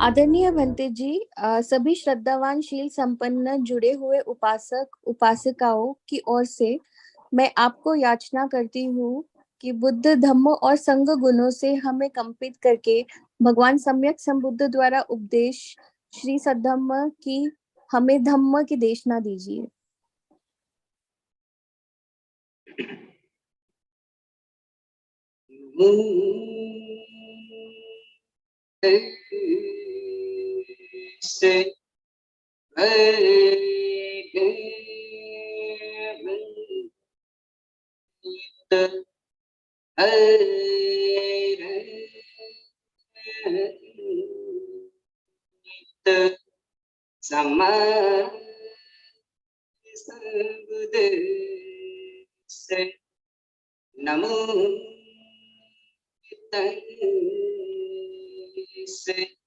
आदरणीय भंते जी, सभी श्रद्धावान शील संपन्न जुड़े हुए उपासक उपासिकाओं की ओर से मैं आपको याचना करती हूँ कि बुद्ध धम्म और संघ गुणों से हमें कंपित करके भगवान सम्यक संबुद्ध द्वारा उपदेश श्री सद्धम्म की हमें धम्म की देशना दीजिए। नमो नमो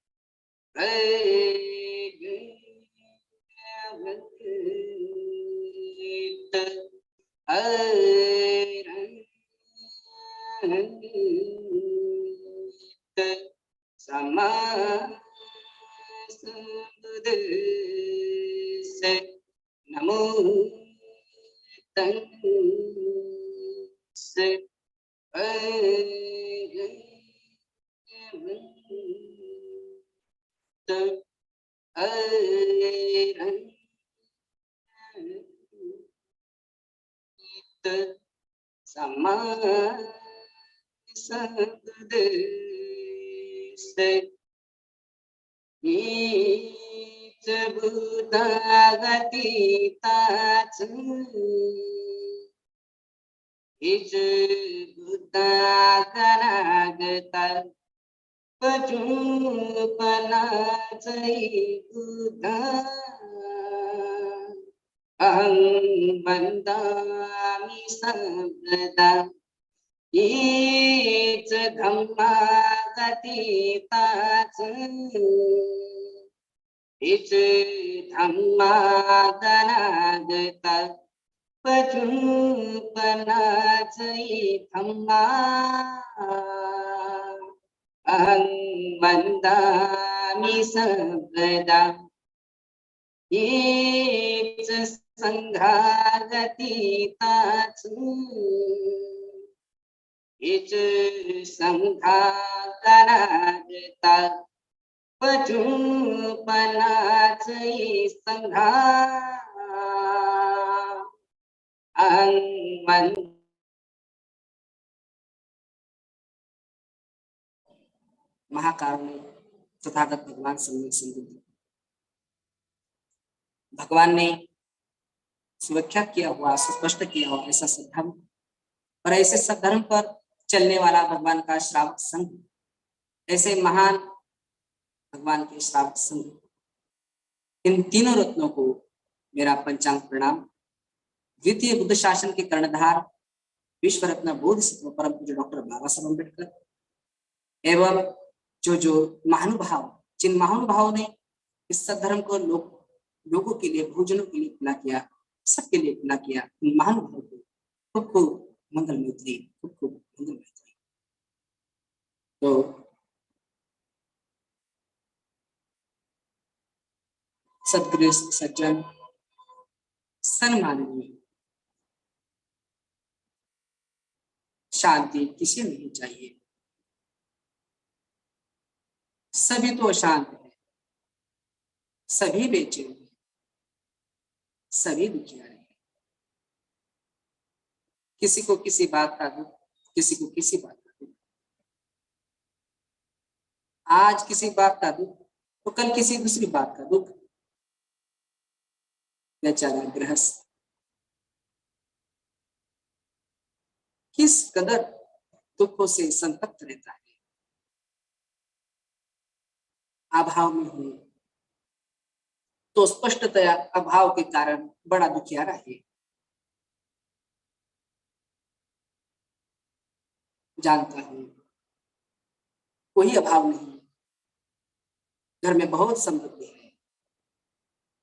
इज बुद्धागनागता पजुपनाचै बुद्धा अहं वन्दामि सर्वदा इज धम्मा गतिताच इज धम्मा गनागता पजुपनाचै धम्मा अहं वन्दामि सर्वदा ये च संघागतीताच ये च संघागनागता पजुपनाच ये संघा अहं वन्दामि। महाकारुण्य तथागत भगवान सम्यक संबुद्ध भगवान ने सुव्याख्या किया हुआ, सुस्पष्ट किया हुआ ऐसा सद्धर्म और ऐसे सद्धर्म पर चलने वाला भगवान का श्रावक संघ, ऐसे महान भगवान के श्रावक संघ, इन तीनों रत्नों को मेरा पंचांग प्रणाम। द्वितीय बुद्ध शासन के कर्णधार विश्व रत्न बोधिसत्व परम पूज्य डॉक्टर बाबा साहब अम्बेडकर एवं जो महानुभाव, जिन महानुभावों ने इस सद्धर्म को लोगों के लिए, भोजनों के लिए खुला किया, सबके लिए खुला किया, उन महानुभावों को खूब खूब मंगल मैत्री, खूब खूब मंगल मैत्री। तो सदगुरु सज्जन सन्माननीय, शांति किसे नहीं चाहिए? सभी तो अशांत है, सभी बेचैन है, सभी दुखिया है। किसी को किसी बात का दुख, किसी को किसी बात का दुख। आज किसी बात का दुख तो कल किसी दूसरी बात का दुख। बेचारा गृहस्थ किस कदर दुखों से संतप्त रहता है। अभाव में हो तो स्पष्टतया अभाव के कारण बड़ा दुखियारा है। जानता हूं कोई अभाव नहीं, घर में बहुत समृद्धि है,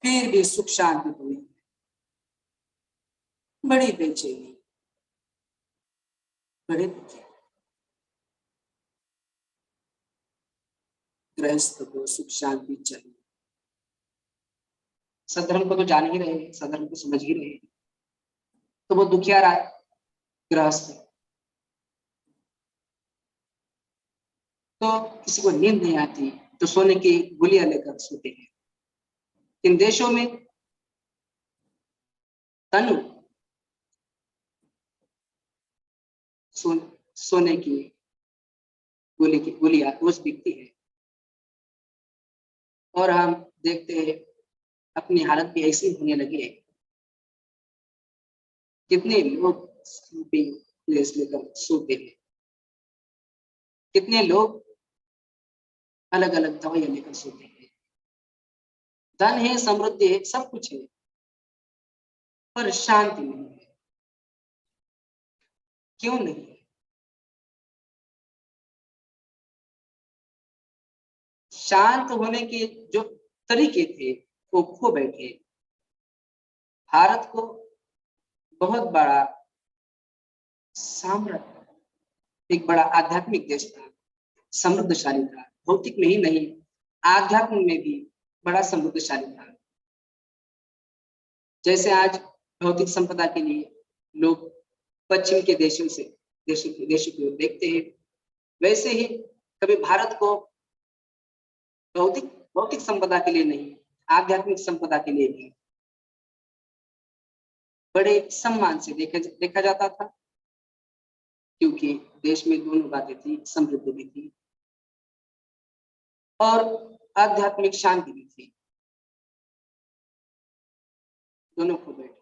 फिर भी सुख शांति तो नहीं, बड़ी बेचैनी, बड़े दुखी। गृहस्थ को सुख शांति चाहिए। सधर्म को तो जान ही रहे हैं, सधर्म को समझ ही रहे हैं, तो वो दुखियारा गृहस्थ तो किसी को नींद नहीं आती तो सोने की गोलियां लेकर सोते हैं। इन देशों में तनु सोने की गोलियां रोज बिकती है और हम देखते हैं अपनी हालत भी ऐसी होने लगी है। कितने लोग स्लीपिंग प्लेस लेकर सोते हैं, कितने लोग अलग अलग दवाइयां लेकर सोते हैं। धन है, समृद्धि है, सब कुछ है, पर शांति नहीं है। क्यों नहीं है? शांत होने के जो तरीके थे वो खो बैठे। भारत को बहुत बड़ा साम्राज्य, एक बड़ा आध्यात्मिक देश था, समृद्धशाली था, भौतिक में ही नहीं आध्यात्म में भी बड़ा समृद्धशाली था। जैसे आज भौतिक संपदा के लिए लोग पश्चिम के देशों की ओर देखते हैं, वैसे ही कभी भारत को भौतिक भौतिक संपदा के लिए नहीं, आध्यात्मिक संपदा के लिए भी बड़े सम्मान से देखा जाता था, क्योंकि देश में दोनों बातें थी, समृद्धि भी थी और आध्यात्मिक शांति भी थी। दोनों खो बैठे।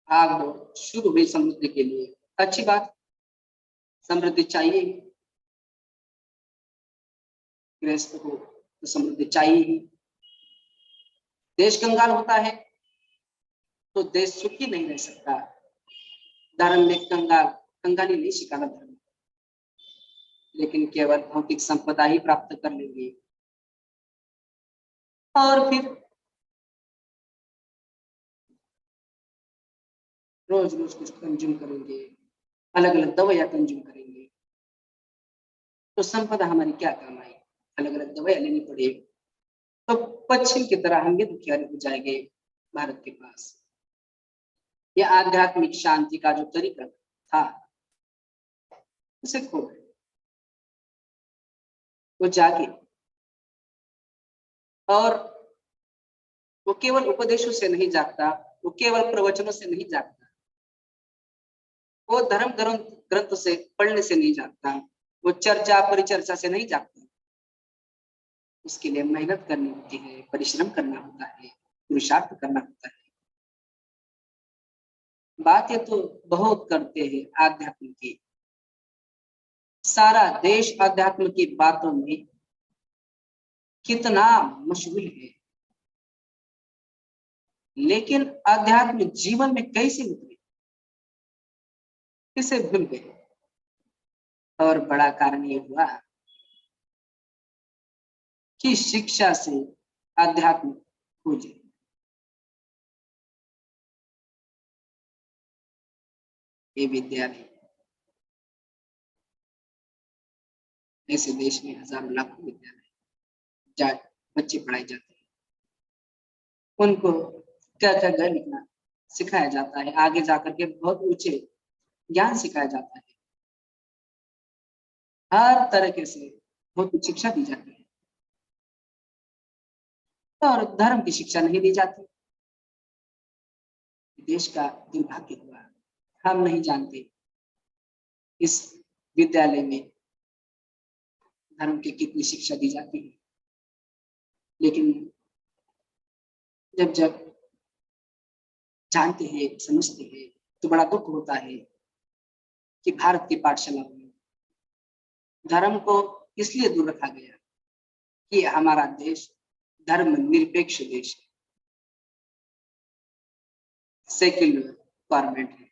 भाग दौड़ शुरू हुई समृद्धि के लिए। अच्छी बात, समृद्धि चाहिए, गृहस्थ को तो समृद्धि चाहिए ही। देश कंगाल होता है तो देश सुखी नहीं रह सकता। धर्म में कंगाली नहीं सिखाना धर्म, लेकिन केवल भौतिक संपदा ही प्राप्त कर लेंगे और फिर रोज रोज कुछ कंज्यूम करेंगे, अलग अलग दवाइयां कंज्यूम करेंगे, तो संपदा हमारी क्या काम आई? अलग अलग दवाइयां लेनी पड़ेगी तो पश्चिम की तरह हम भी दुखियारी हो जाएंगे। भारत के पास यह आध्यात्मिक शांति का जो तरीका था उसे खो गए। वो जागे और वो केवल उपदेशों से नहीं जागता, वो केवल प्रवचनों से नहीं जागता, वो धर्म ग्रंथ से पढ़ने से नहीं जागता, वो चर्चा परिचर्चा से नहीं जागता। उसके लिए मेहनत करनी होती है, परिश्रम करना होता है, पुरुषार्थ करना होता है। बातें तो बहुत करते हैं आध्यात्म की, सारा देश अध्यात्म की बातों में कितना मशगूल है, लेकिन अध्यात्म जीवन में कैसे उतरे इसे भूल गए। और बड़ा कारण ये हुआ कि शिक्षा से अध्यात्म खोजे। ये विद्यालय ऐसे देश में हजारों लाखों विद्यालय बच्चे पढ़ाए जाते हैं, उनको क्या क्या गढ़ लिखना सिखाया जाता है, आगे जाकर के बहुत ऊंचे ज्ञान सिखाया जाता है, हर तरीके से बहुत उच्च शिक्षा दी जाती है और धर्म की शिक्षा नहीं दी जाती। देश का दुर्भाग्य हुआ, हम नहीं जानते इस विद्यालय में धर्म की कितनी शिक्षा दी जाती है, लेकिन जब जब जानते हैं, समझते हैं, तो बड़ा दुख होता है कि भारत की पाठशाला में धर्म को इसलिए दूर रखा गया कि हमारा देश धर्म निरपेक्ष देश है, सेक्युलर गवर्नमेंट है।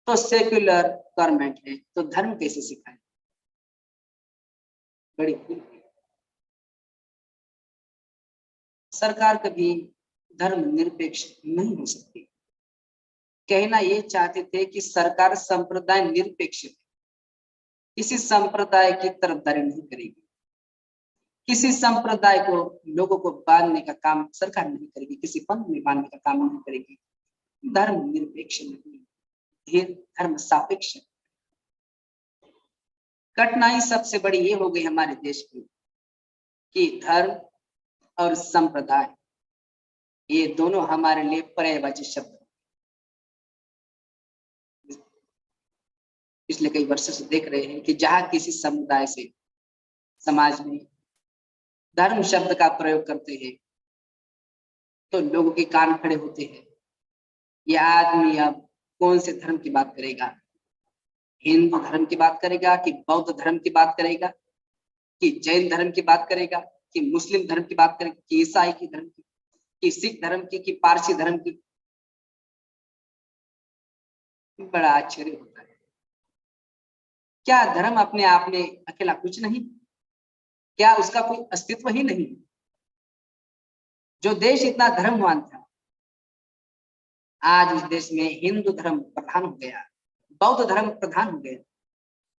तो सेक्युलर गवर्नमेंट है तो धर्म कैसे सिखाए? बड़ी भूल है। सरकार कभी धर्म निरपेक्ष नहीं हो सकती। कहना ये चाहते थे कि सरकार संप्रदाय निरपेक्ष है, किसी संप्रदाय की तरफदारी नहीं करेगी, किसी संप्रदाय को लोगों को बांधने का काम सरकार नहीं करेगी, किसी पंथ में बांधने का काम नहीं करेगी। धर्म निरपेक्ष नहीं, धर्म सापेक्ष। कठिनाई सबसे बड़ी ये हो गई हमारे देश की कि धर्म और संप्रदाय ये दोनों हमारे लिए पर्यायवाची शब्द। पिछले कई वर्षों से देख रहे हैं कि जहां किसी समुदाय से समाज में धर्म शब्द का प्रयोग करते हैं तो लोगों के कान खड़े होते हैं। यह आदमी अब कौन से धर्म की बात करेगा, हिंदू धर्म की बात करेगा कि बौद्ध धर्म की बात करेगा कि जैन धर्म की बात करेगा कि मुस्लिम धर्म की बात करेगा कि ईसाई की धर्म की कि सिख धर्म की कि पारसी धर्म की। बड़ा आश्चर्य होता है। क्या धर्म अपने आप में अकेला कुछ नहीं? क्या उसका कोई अस्तित्व ही नहीं? जो देश इतना धर्मवान था आज उस देश में हिंदू धर्म प्रधान हो गया, बौद्ध धर्म प्रधान हो गया,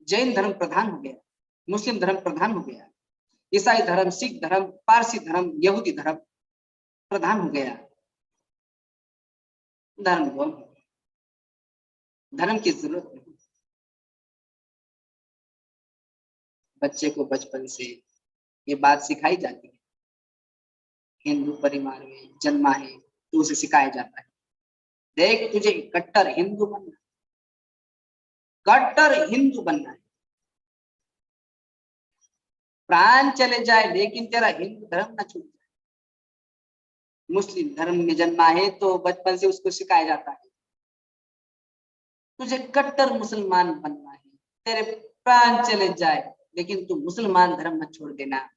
जैन धर्म प्रधान हो गया, मुस्लिम धर्म प्रधान हो गया, ईसाई धर्म, सिख धर्म, पारसी धर्म, यहूदी धर्म प्रधान हो गया। धर्म की जरूरत नहीं। बच्चे को बचपन से ये बात सिखाई जाती है, हिंदू परिवार में जन्मा है तो उसे सिखाया जाता है, देख तुझे कट्टर हिंदू बनना, कट्टर हिंदू बनना है, प्राण चले जाए लेकिन तेरा हिंदू धर्म न छूट जाए। मुस्लिम धर्म में जन्मा है तो बचपन से उसको सिखाया जाता है तुझे कट्टर मुसलमान बनना है, तेरे प्राण चले जाए लेकिन तू मुसलमान धर्म मत छोड़ देना।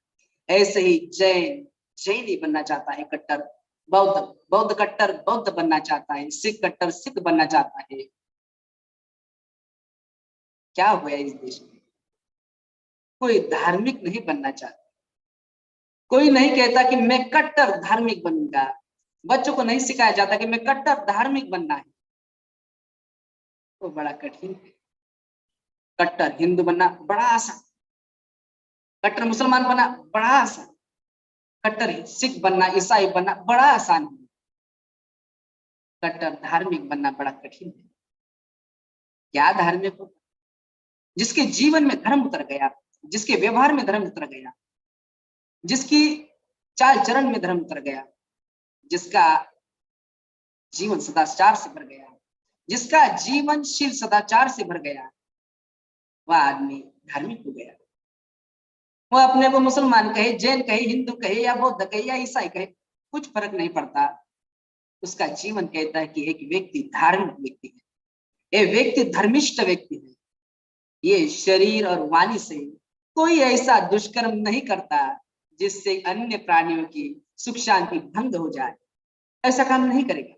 ऐसे ही जैन जैनी बनना चाहता है कट्टर, बौद्ध बौद्ध कट्टर बौद्ध बनना चाहता है, सिख कट्टर सिख बनना चाहता है। क्या हुआ इस देश में? कोई धार्मिक नहीं बनना चाहता, कोई नहीं कहता कि मैं कट्टर धार्मिक बनूंगा। बच्चों को नहीं सिखाया जाता कि मैं कट्टर धार्मिक बनना है, तो बड़ा कठिन है। कट्टर हिंदू बनना बड़ा आसान, कट्टर मुसलमान बनना बड़ा आसान, कट्टर सिख बनना ईसाई बनना बड़ा आसान है, कट्टर धार्मिक बनना बड़ा कठिन है। क्या धार्मिक हो? जिसके जीवन में धर्म उतर गया, जिसके व्यवहार में धर्म उतर गया, जिसकी चाल चरण में धर्म उतर गया, जिसका जीवन सदाचार से भर गया, जिसका जीवनशील सदाचार से भर गया, वह आदमी धार्मिक हो गया। वो अपने को मुसलमान कहे, जैन कहे, हिंदू कहे या बौद्ध कहे या ईसाई कहे, कुछ फर्क नहीं पड़ता। उसका जीवन कहता है कि एक व्यक्ति धार्मिक व्यक्ति है, एक व्यक्ति धर्मिष्ठ व्यक्ति है, ये शरीर और वाणी से कोई ऐसा दुष्कर्म नहीं करता जिससे अन्य प्राणियों की सुख शांति भंग हो जाए, ऐसा काम नहीं करेगा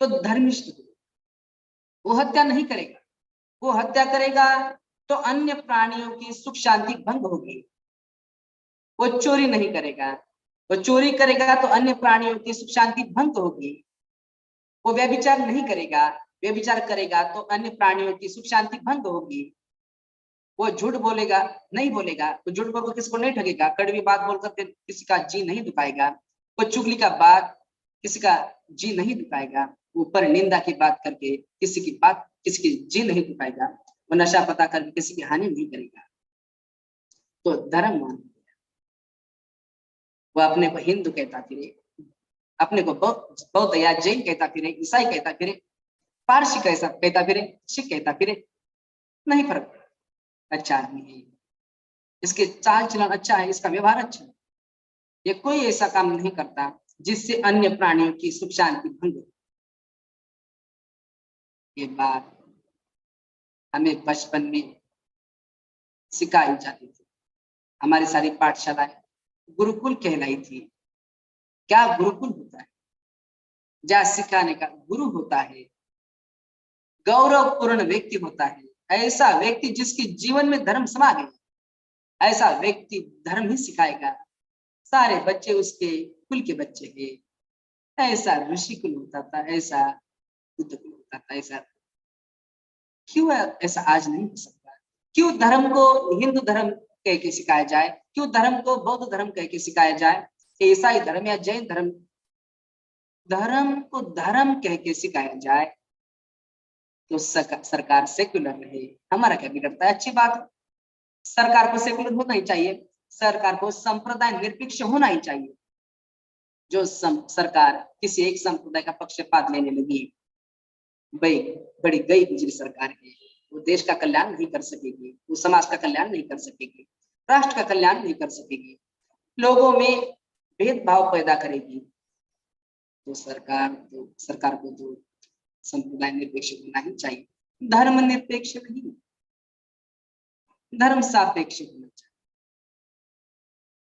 तो धर्मिष्ठ हो। वो हत्या नहीं करेगा, वो हत्या करेगा तो अन्य प्राणियों की सुख शांति भंग होगी। वो चोरी नहीं करेगा, वो चोरी करेगा तो अन्य प्राणियों की सुख शांति भंग होगी। वो व्यभिचार नहीं करेगा, व्यभिचार करेगा तो अन्य प्राणियों की सुख शांति भंग होगी। वो झूठ बोलेगा नहीं बोलेगा, वो झूठ बोलकर किसी को नहीं ठगेगा, कड़वी बात बोलकर किसी का जी नहीं दुखाएगा, वो चुगली का बात किसी का जी नहीं दुखाएगा, ऊपर निंदा की बात करके किसी की जी नहीं दुखाएगा, वो नशा पता करके किसी की हानि नहीं करेगा। तो धर्म मान, वो अपने को हिंदू कहता फिरे, अपने को बौद्ध या जैन कहता फिरे, ईसाई कहता फिरे, पारसी कैसा कहता फिरे, सिख कहता फिरे, नहीं फर्क पड़ता। अच्छा आदमी है, इसके चाल चलन अच्छा है, इसका व्यवहार अच्छा है, ये कोई ऐसा काम नहीं करता जिससे अन्य प्राणियों की सुख शांति भंग हो। ये बात हमें बचपन में सिखाई जाती थी। हमारी सारी पाठशालाएं गुरुकुल कहलाई थी। क्या गुरुकुल होता है? जहाँ सिखाने का गुरु होता है, गौरवपूर्ण व्यक्ति होता है, ऐसा व्यक्ति जिसके जीवन में धर्म समा गया, ऐसा व्यक्ति धर्म ही सिखाएगा। सारे बच्चे उसके कुल के बच्चे हैं। ऐसा ऋषि कुल होता था, ऐसा बुद्ध कुल होता था, ऐसा क्यों ऐसा आज नहीं हो सकता? क्यों धर्म को हिंदू धर्म कह के सिखाया जाए, क्यों धर्म को बौद्ध धर्म कह के सिखाया जाए, ईसाई धर्म या जैन धर्म, धर्म को धर्म कह के सिखाया जाए तो सरकार सेक्युलर रहे, हमारा क्या बिगड़ता है? अच्छी बात है, सरकार को सेक्युलर होना ही चाहिए, सरकार को संप्रदाय निरपेक्ष होना ही चाहिए। जो सरकार किसी एक संप्रदाय का पक्षपात लेने लगी, भाई बड़ी गई गुजरी सरकार है, वो देश का कल्याण नहीं कर सकेगी, वो समाज का कल्याण नहीं कर सकेगी, राष्ट्र का कल्याण नहीं कर सकेगी, लोगों में भेदभाव पैदा करेगी। तो सरकार को तो संप्रदाय निरपेक्ष होना ही चाहिए, धर्म निरपेक्ष नहीं, धर्म सापेक्ष होना चाहिए।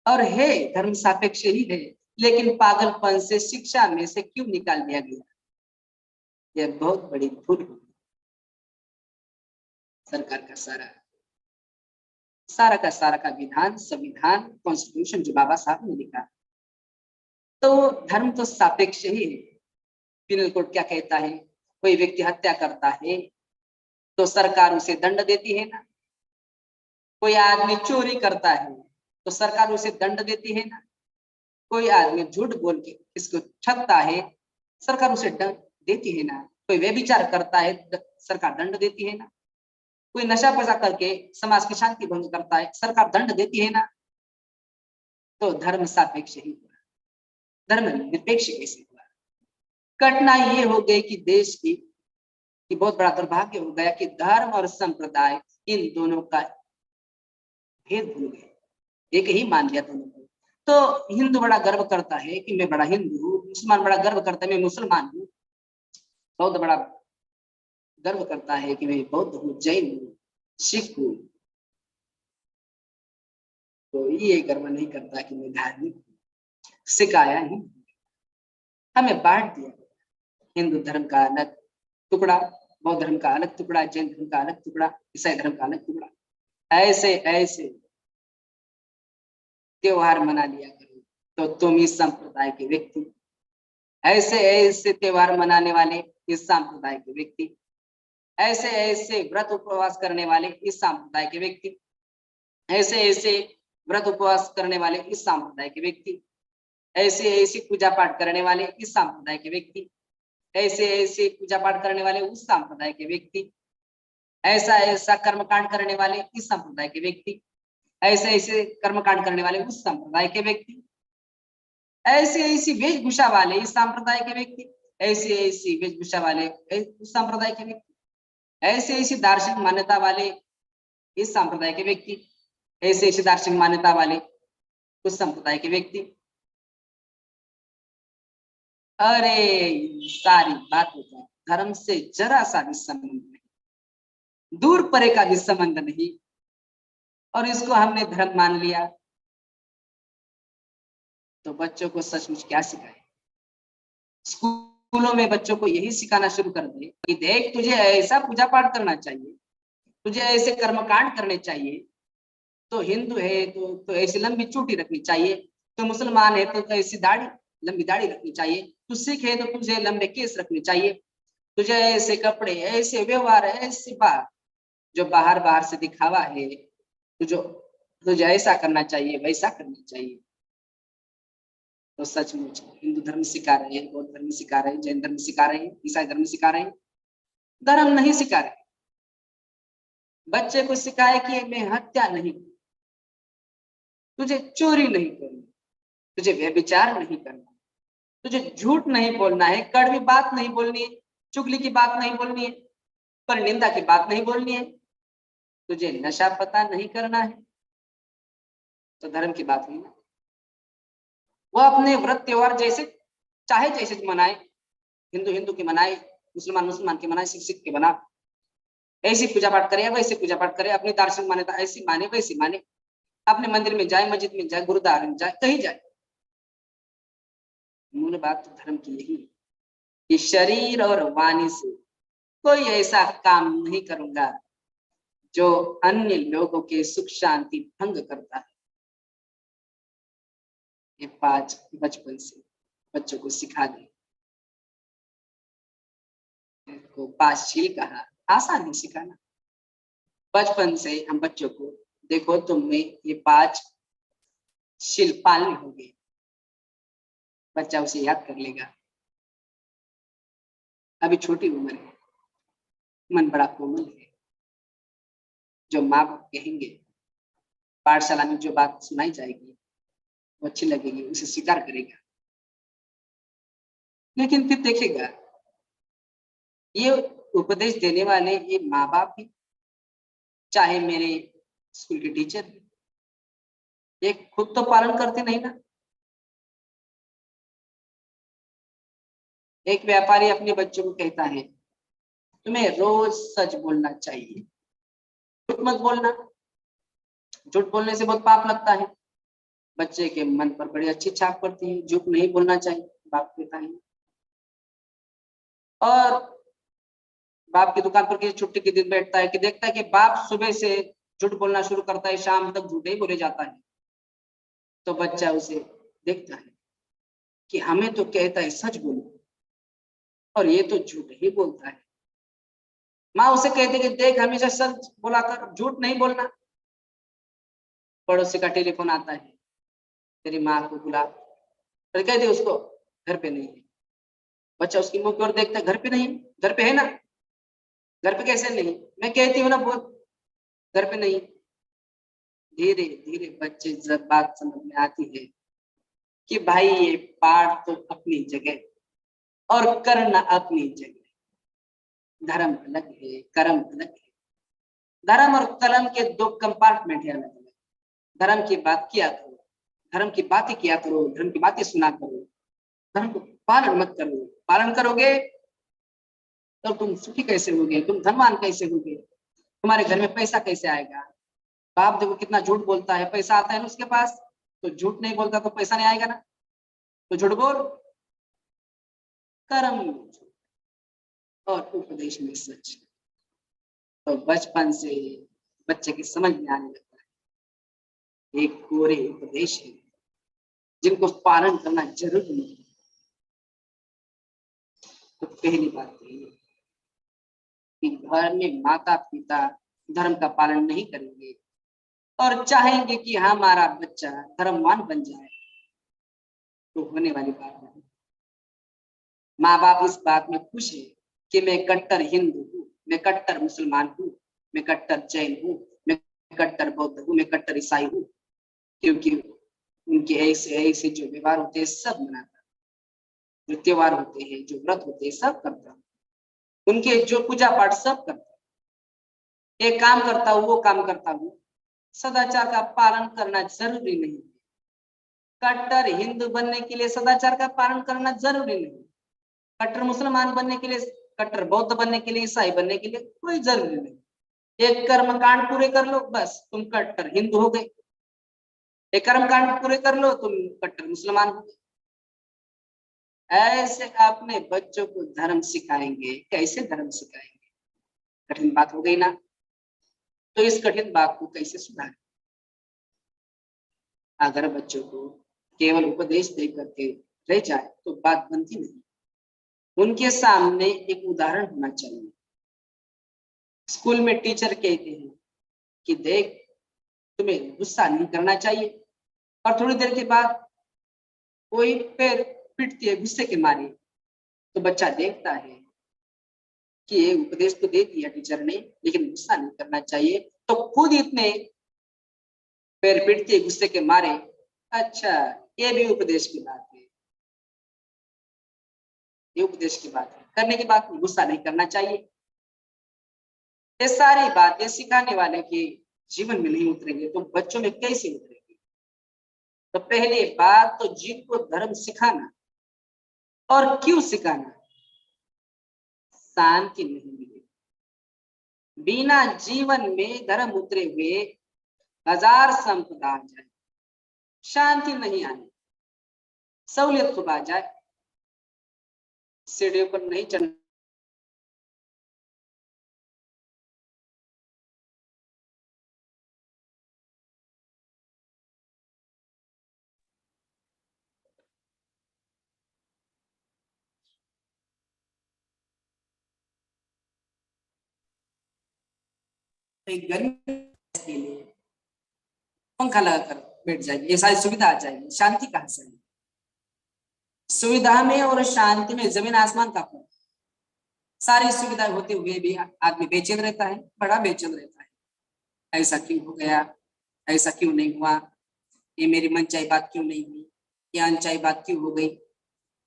और है धर्म सापेक्ष ही है, लेकिन पागलपन से शिक्षा में से क्यों निकाल दिया गया? यह बहुत बड़ी भूल होगी। सरकार का सारा का विधान, संविधान, कॉन्स्टिट्यूशन जो बाबा साहब ने लिखा, तो धर्म तो सापेक्ष ही है। पिनल कोड क्या कहता है? कोई व्यक्ति हत्या करता है तो सरकार उसे दंड देती है ना, कोई आदमी चोरी करता है तो सरकार उसे दंड देती है ना, कोई आदमी झूठ बोल के इसको ठगता है, सरकार उसे दंड देती है ना, कोई व्यभिचार करता है सरकार दंड देती है ना, कोई नशा पसा करके समाज की शांति भंग करता है, सरकार दंड देती है ना। तो धर्म सापेक्ष ही हुआ, धर्म निरपेक्ष कैसे हुआ? कठिनाई ये हो गई कि देश की बहुत बड़ा दुर्भाग्य हो गया कि धर्म और संप्रदाय इन दोनों का भेद भूल गए, एक ही मान लिया दोनों को। तो हिंदू बड़ा गर्व करता है कि मैं बड़ा हिंदू हूँ, मुसलमान बड़ा गर्व करता है मैं मुसलमान हूँ, बौद्ध बड़ा गर्व करता है कि मैं बौद्ध हूँ, जैन हूँ, सिख हूँ, तो ये गर्व नहीं करता कि मैं धार्मिक हूँ। सिखाया ही, हमें बांट दिया, हिंदू धर्म का अलग टुकड़ा, बौद्ध धर्म का अलग टुकड़ा, जैन धर्म का अलग टुकड़ा, ईसाई धर्म का अलग टुकड़ा। ऐसे ऐसे त्योहार मना लिया करो तो तुम इस संप्रदाय के व्यक्ति, ऐसे ऐसे त्योहार मनाने वाले इस संप्रदाय के व्यक्ति, ऐसे ऐसे व्रत उपवास करने वाले इस संप्रदाय के व्यक्ति, ऐसे ऐसे व्रत उपवास करने वाले इस संप्रदाय के व्यक्ति, ऐसे ऐसे पूजा पाठ करने वाले इस संप्रदाय के व्यक्ति, ऐसे ऐसे पूजा पाठ करने वाले उस संप्रदाय के व्यक्ति, ऐसा ऐसा कर्मकांड करने वाले इस संप्रदाय के व्यक्ति, ऐसे ऐसे कर्मकांड करने वाले उस संप्रदाय के व्यक्ति, ऐसी ऐसी वेशभूषा वाले इस संप्रदाय के व्यक्ति, ऐसी ऐसी वेशभूषा वाले उस संप्रदाय के व्यक्ति, ऐसी ऐसी दार्शनिक मान्यता वाले इस संप्रदाय के व्यक्ति, ऐसे ऐसी दार्शनिक मान्यता वाले उस संप्रदाय के व्यक्ति। अरे सारी बातों का धर्म से जरा सा भी संबंध नहीं, दूर परे का भी संबंध नहीं, और इसको हमने धर्म मान लिया। तो बच्चों को सचमुच क्या सिखाए? स्कूलों में बच्चों को यही सिखाना शुरू कर दे कि देख तुझे ऐसा पूजा पाठ करना चाहिए, तुझे ऐसे कर्मकांड करने चाहिए, तो हिंदू है तो ऐसी लंबी चोटी रखनी चाहिए, तो मुसलमान है तो ऐसी दाढ़ी लंबी दाढ़ी रखनी चाहिए, तू सिख है तो तुझे लंबे केस रखने चाहिए, तुझे ऐसे कपड़े, ऐसे व्यवहार, ऐसी बात जो बाहर बाहर से दिखावा है, तुझे ऐसा करना चाहिए, वैसा करना चाहिए। तो सचमुच हिंदू धर्म सिखा रहे हैं, बौद्ध धर्म सिखा रहे हैं, जैन धर्म सिखा रहे हैं, ईसाई धर्म सिखा रहे हैं, धर्म नहीं सिखा रहे। बच्चे को सिखाए कि मैं हत्या नहीं, तुझे चोरी नहीं करनी, तुझे व्यभिचार नहीं करना, तुझे झूठ नहीं बोलना है, कड़वी बात नहीं बोलनी है, चुगली की बात नहीं बोलनी है, पर निंदा की बात नहीं बोलनी है, तुझे नशा पता नहीं करना है। तो धर्म की बात हुई ना। वो अपने व्रत त्योहार जैसे चाहे जैसे मनाए, हिंदू हिंदू की मनाए, मुसलमान मुसलमान की मनाए, सिख सिख के बना, ऐसी पूजा पाठ करे वैसे पूजा पाठ करे, अपनी दार्शनिक मान्यता ऐसी माने वैसी माने, अपने मंदिर में जाए, मस्जिद में जाए, गुरुद्वारे में जाए, कहीं जाए। मूल बात तो धर्म की यही है कि शरीर और वाणी से कोई ऐसा काम नहीं करूंगा जो अन्य लोगों के सुख शांति भंग करता है। ये 5 बचपन से बच्चों को सिखा दे। को पाठशील कहा, आसान नहीं सिखाना, बचपन से हम बच्चों को देखो तुमने ये 5 शील पालने होंगे, बच्चा उसे याद कर लेगा। अभी छोटी उम्र है, मन बड़ा कोमल है। जो माँ बाप कहेंगे, पाठशाला में जो बात सुनाई जाएगी वो अच्छी लगेगी, उसे स्वीकार करेगा। लेकिन फिर देखेगा ये उपदेश देने वाले ये माँ बाप भी, चाहे मेरे स्कूल के टीचर भी, ये खुद तो पालन करते नहीं ना। एक व्यापारी अपने बच्चों को कहता है तुम्हें रोज सच बोलना चाहिए, झूठ मत बोलना। झूठ बोलने से बहुत पाप लगता है, बच्चे के मन पर बड़ी अच्छी छाप पड़ती है। झूठ नहीं बोलना चाहिए, बाप कहता है। और बाप की दुकान पर किसी छुट्टी के दिन बैठता है कि देखता है कि बाप सुबह से झूठ बोलना शुरू करता है, शाम तक झूठ ही बोले जाता है। तो बच्चा उसे देखता है कि हमें तो कहता है सच बोलो और ये तो झूठ ही बोलता है। माँ उसे कहती कि देख हमेशा सच बोला कर, झूठ नहीं बोलना। पड़ोसी का टेलीफोन आता है, तेरी माँ को बुला, फिर कहते उसको घर पे नहीं है। बच्चा उसकी मुंह की ओर देखता है, घर पे नहीं, घर पे है ना, घर पे कैसे नहीं, मैं कहती हूँ ना बहुत, घर पे नहीं। धीरे धीरे बच्चे जब बात समझ में आती है कि भाई ये पाठ तो अपनी जगह और करना अपनी जगह, धर्म अलग है कर्म अलग है। धर्म और कर्म के 2 कंपार्टमेंट है अलग अलग। धर्म की बात किया करो, धर्म की बातें किया करो, धर्म की बातें सुना करो, धर्म को पालन मत करो। पालन करोगे तो तुम सुखी कैसे होगे, तुम धनवान कैसे होगे, तुम्हारे घर में पैसा कैसे आएगा। बाप देखो कितना झूठ बोलता है, पैसा आता है ना उसके पास, तो झूठ नहीं बोलता तो पैसा नहीं आएगा ना, तो झूठ बोल। कर्म और उपदेश में सच। तो बचपन से बच्चे की समझ में आने लगता है एक कोरे उपदेश है जिनको पालन करना जरूरी नहीं। तो पहली बात यही है कि घर में माता पिता धर्म का पालन नहीं करेंगे और चाहेंगे कि हमारा बच्चा धर्मवान बन जाए, तो होने वाली बात नहीं। माँ बाप इस बात में खुश है कि मैं कट्टर हिंदू हूँ, मैं कट्टर मुसलमान हूँ, मैं कट्टर जैन हूँ, मैं कट्टर बौद्ध हूँ, मैं कट्टर ईसाई हूँ, क्योंकि उनके ऐसे ऐसे जो व्यवहार होते हैं सब मनाता, जो त्योहार होते हैं, जो व्रत होते हैं सब करता, उनके जो पूजा पाठ सब करता, एक काम करता हूँ वो काम करता हूँ। सदाचार का पालन करना जरूरी नहीं, कट्टर हिंदू बनने के लिए सदाचार का पालन करना जरूरी नहीं, कट्टर मुसलमान बनने के लिए, कट्टर बौद्ध बनने के लिए, ईसाई बनने के लिए कोई जरूरी नहीं। एक कर्म कांड पूरे कर लो बस तुम कट्टर हिंदू हो गए, एक कर्म कांड पूरे कर लो तुम कट्टर मुसलमान हो गए। ऐसे अपने बच्चों को धर्म सिखाएंगे, कैसे धर्म सिखाएंगे, कठिन बात हो गई ना। तो इस कठिन बात को कैसे सुधारें। अगर बच्चों को केवल उपदेश दे करके रह जाए तो बात बनती नहीं, उनके सामने एक उदाहरण होना चाहिए। स्कूल में टीचर कहते हैं कि देख तुम्हें गुस्सा नहीं करना चाहिए, और थोड़ी देर के बाद कोई पैर पिटती है गुस्से के मारे, तो बच्चा देखता है कि ये उपदेश तो दे दिया टीचर ने लेकिन गुस्सा नहीं करना चाहिए, तो खुद इतने पैर पिटती है गुस्से के मारे। अच्छा ये भी उपदेश की बात है, ये उपदेश की बात है, करने की बात नहीं, गुस्सा नहीं करना चाहिए। ये सारी बातें सिखाने वाले के जीवन में नहीं उतरेंगे तो बच्चों में कैसे उतरेंगे। तो पहले बात तो जिनको धर्म सिखाना, और क्यों सिखाना, शांति नहीं मिलेगी। बिना जीवन में धर्म उतरे हुए 1000 संपदा आ जाए, शांति नहीं आनी, सहूलियत खूब आ जाए, सीढ़ियों पर नहीं चढ़ना। एक गर्मी के लिए पंखा लगाकर बैठ जाएगी, ये सारी सुविधा आ जाएगी, शांति कहाँ से आएगी? सुविधा में और शांति में जमीन आसमान का फर्क। सारी सुविधा होते हुए भी आदमी बेचैन रहता है, बड़ा बेचैन रहता है। ऐसा क्यों हो गया, ऐसा क्यों नहीं हुआ, ये मेरी मनचाही बात क्यों नहीं हुई, ये अनचाही बात क्यों हो गई।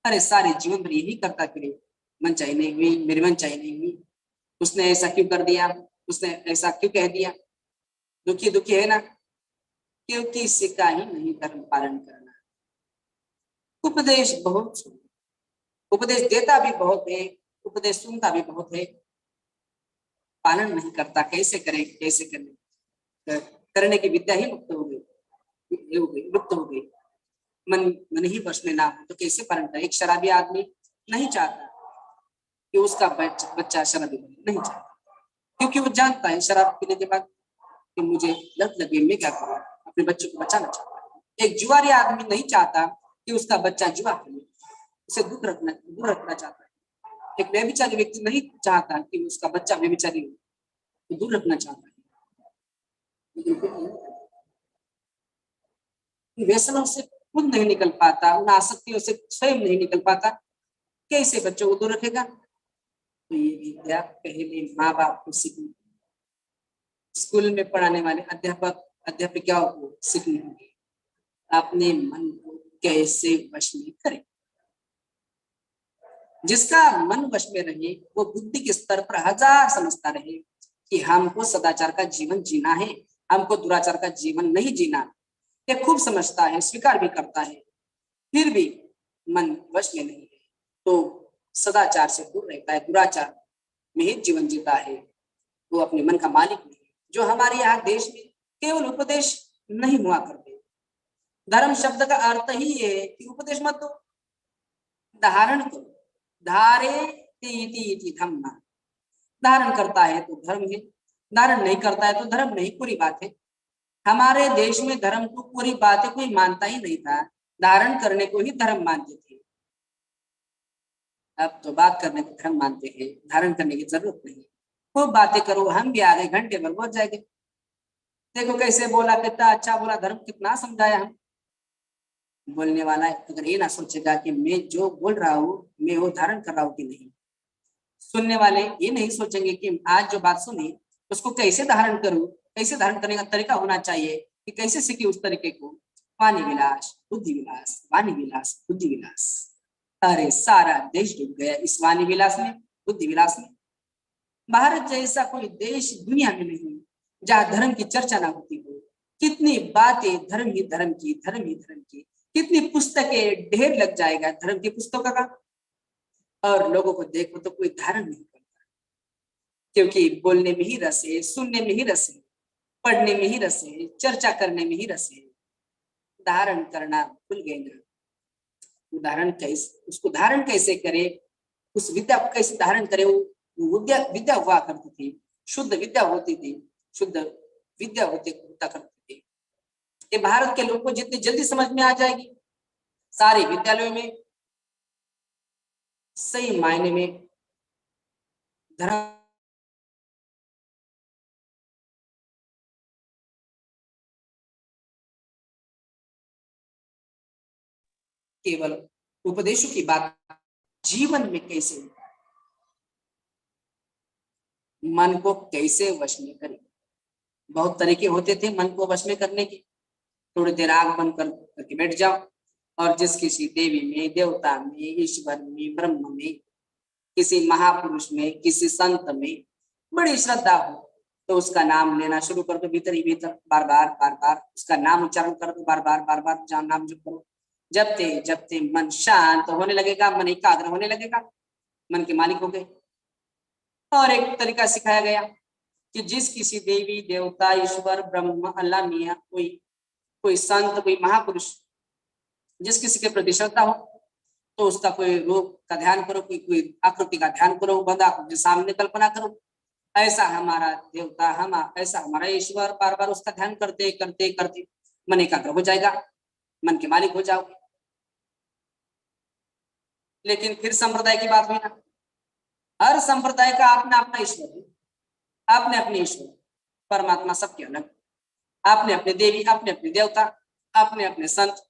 अरे सारे जीवन भर यही करता फिरे, मनचाही नहीं हुई, मेरी मनचाही नहीं हुई, उसने ऐसा क्यों कर दिया, उसने ऐसा क्यों कह दिया। दुखी दुखी है ना, क्योंकि इसका ही नहीं धर्म पालन करना। उपदेश बहुत सुन, उपदेश देता भी बहुत है, उपदेश सुनता भी बहुत है, पालन नहीं करता। कैसे करे, कैसे करने, करने की विद्या ही लुप्त हो गई, लुप्त हो गई। मन मन ही वश में ना हो तो कैसे पालन करे। एक शराबी आदमी नहीं चाहता कि उसका बच्चा शराबी बने, नहीं चाहता, क्योंकि वो जानता है शराब पीने के बाद कि मुझे लत लगी, मैं क्या करूँ, अपने बच्चे को बचाना चाहता है। एक जुआरी आदमी नहीं चाहता कि उसका बच्चा जुआ खेले, उसे दूर रखना चाहता है। एक व्यभिचारी व्यक्ति नहीं चाहता कि उसका बच्चा व्यभिचारी हो, तो दूर रखना चाहता है। व्यसनों से खुद नहीं निकल पाता, उन आसक्तियों से स्वयं नहीं निकल पाता, कैसे बच्चों को दूर रखेगा। तो ये विद्या पहले माँ बाप को सीखनी, स्कूल में पढ़ाने वाले अध्यापक अध्यापिकाओं को सीखनी होगी, अपने मन को कैसे वश में करें। जिसका मन वश में रहे वो बुद्धि के स्तर पर हजार समझता रहे कि हमको सदाचार का जीवन जीना है, हमको दुराचार का जीवन नहीं जीना। ये खूब समझता है, स्वीकार भी करता है, फिर भी मन वश में नहीं है तो सदाचार से दूर रहता है, दुराचार में ही जीवन जीता है, वो अपने मन का मालिक नहीं। जो हमारे यहाँ देश में केवल उपदेश नहीं हुआ करते, धर्म शब्द का अर्थ ही है कि उपदेश मत दो, धारण करो। धारे इति धम्म, धारण करता है तो धर्म है, धारण नहीं करता है तो धर्म नहीं, पूरी बात है। हमारे देश में धर्म को पूरी बात है कोई मानता ही नहीं था, धारण करने को ही धर्म मानते थे। अब तो बात करने को धर्म मानते हैं, धारण करने की जरूरत नहीं। खूब बातें करो, हम भी आ गए, घंटे भर पहुंच जाएंगे। देखो कैसे बोला, कितना अच्छा बोला, धर्म कितना समझाया। हम बोलने वाला अगर ये ना सोचेगा कि मैं जो बोल रहा हूँ मैं वो धारण कर रहा हूँ कि नहीं, सुनने वाले ये नहीं सोचेंगे कि आज जो बात सुनी उसको कैसे धारण करूं, कैसे धारण करने का तरीका होना चाहिए कि कैसे सीखे उस तरीके को। वाणी विलास बुद्धि विलास, वाणी विलास बुद्धि विलास। अरे सारा देश डूब गया इस वाणी विलास में, बुद्धि विलास में। भारत जैसा कोई देश दुनिया में नहीं जहाँ धर्म की चर्चा ना होती हो। कितनी बातें धर्म ही धर्म की, धर्म ही धर्म की, कितनी पुस्तकें, ढेर लग जाएगा धर्म की पुस्तकों का, और लोगों को देखो तो कोई धारण नहीं करता, क्योंकि बोलने में ही रस है, सुनने में ही रस है, पढ़ने में ही रस है, चर्चा करने में ही रस है। धारण करना भूल गए ना। उदाहरण कैसे, उसको धारण कैसे करे, उस विद्या को कैसे धारण करे। वो विद्या विद्या हुआ करती थी, शुद्ध विद्या होती थी, शुद्ध विद्या होता करती थी। ये भारत के लोगों को जितनी जल्दी समझ में आ जाएगी, सारे विद्यालयों में सही मायने में धर्म केवल उपदेशों की बात जीवन में कैसे, मन को कैसे वश में करें। बहुत तरीके होते थे मन को वश में करने के। थोड़ी देर आंख बंद करके बैठ जाओ और जिस किसी देवी में, देवता में, ईश्वर में, ब्रह्म में, किसी महापुरुष में, किसी संत में बड़ी श्रद्धा हो तो उसका नाम लेना शुरू कर दो, भीतर ही भीतर बार बार उसका नाम उच्चारण कर दो, बार बार नाम जप करो। जपते जपते मन शांत होने लगेगा, मन एकाग्र होने लगेगा, मन के मालिक हो गए। और एक तरीका सिखाया गया कि जिस किसी देवी, देवता, ईश्वर, ब्रह्म, अल्लाह, मियाँ, कोई संत, कोई महापुरुष, जिस किसी के प्रति श्रद्धा हो तो उसका कोई रूप का ध्यान करो, कोई आकृति का ध्यान करो, बंद आकृति सामने कल्पना करो। ऐसा हमारा देवता, हम ऐसा हमारा ईश्वर, बार बार उसका ध्यान करते करते करते मन एकाग्र हो जाएगा, मन के मालिक हो जाओगे। लेकिन फिर संप्रदाय की बात हुई ना, हर संप्रदाय का अपना अपना ईश्वर है, अपने अपने ईश्वर। परमात्मा सबके अलग, अपने अपने देवी, अपने अपने देवता, अपने अपने संत।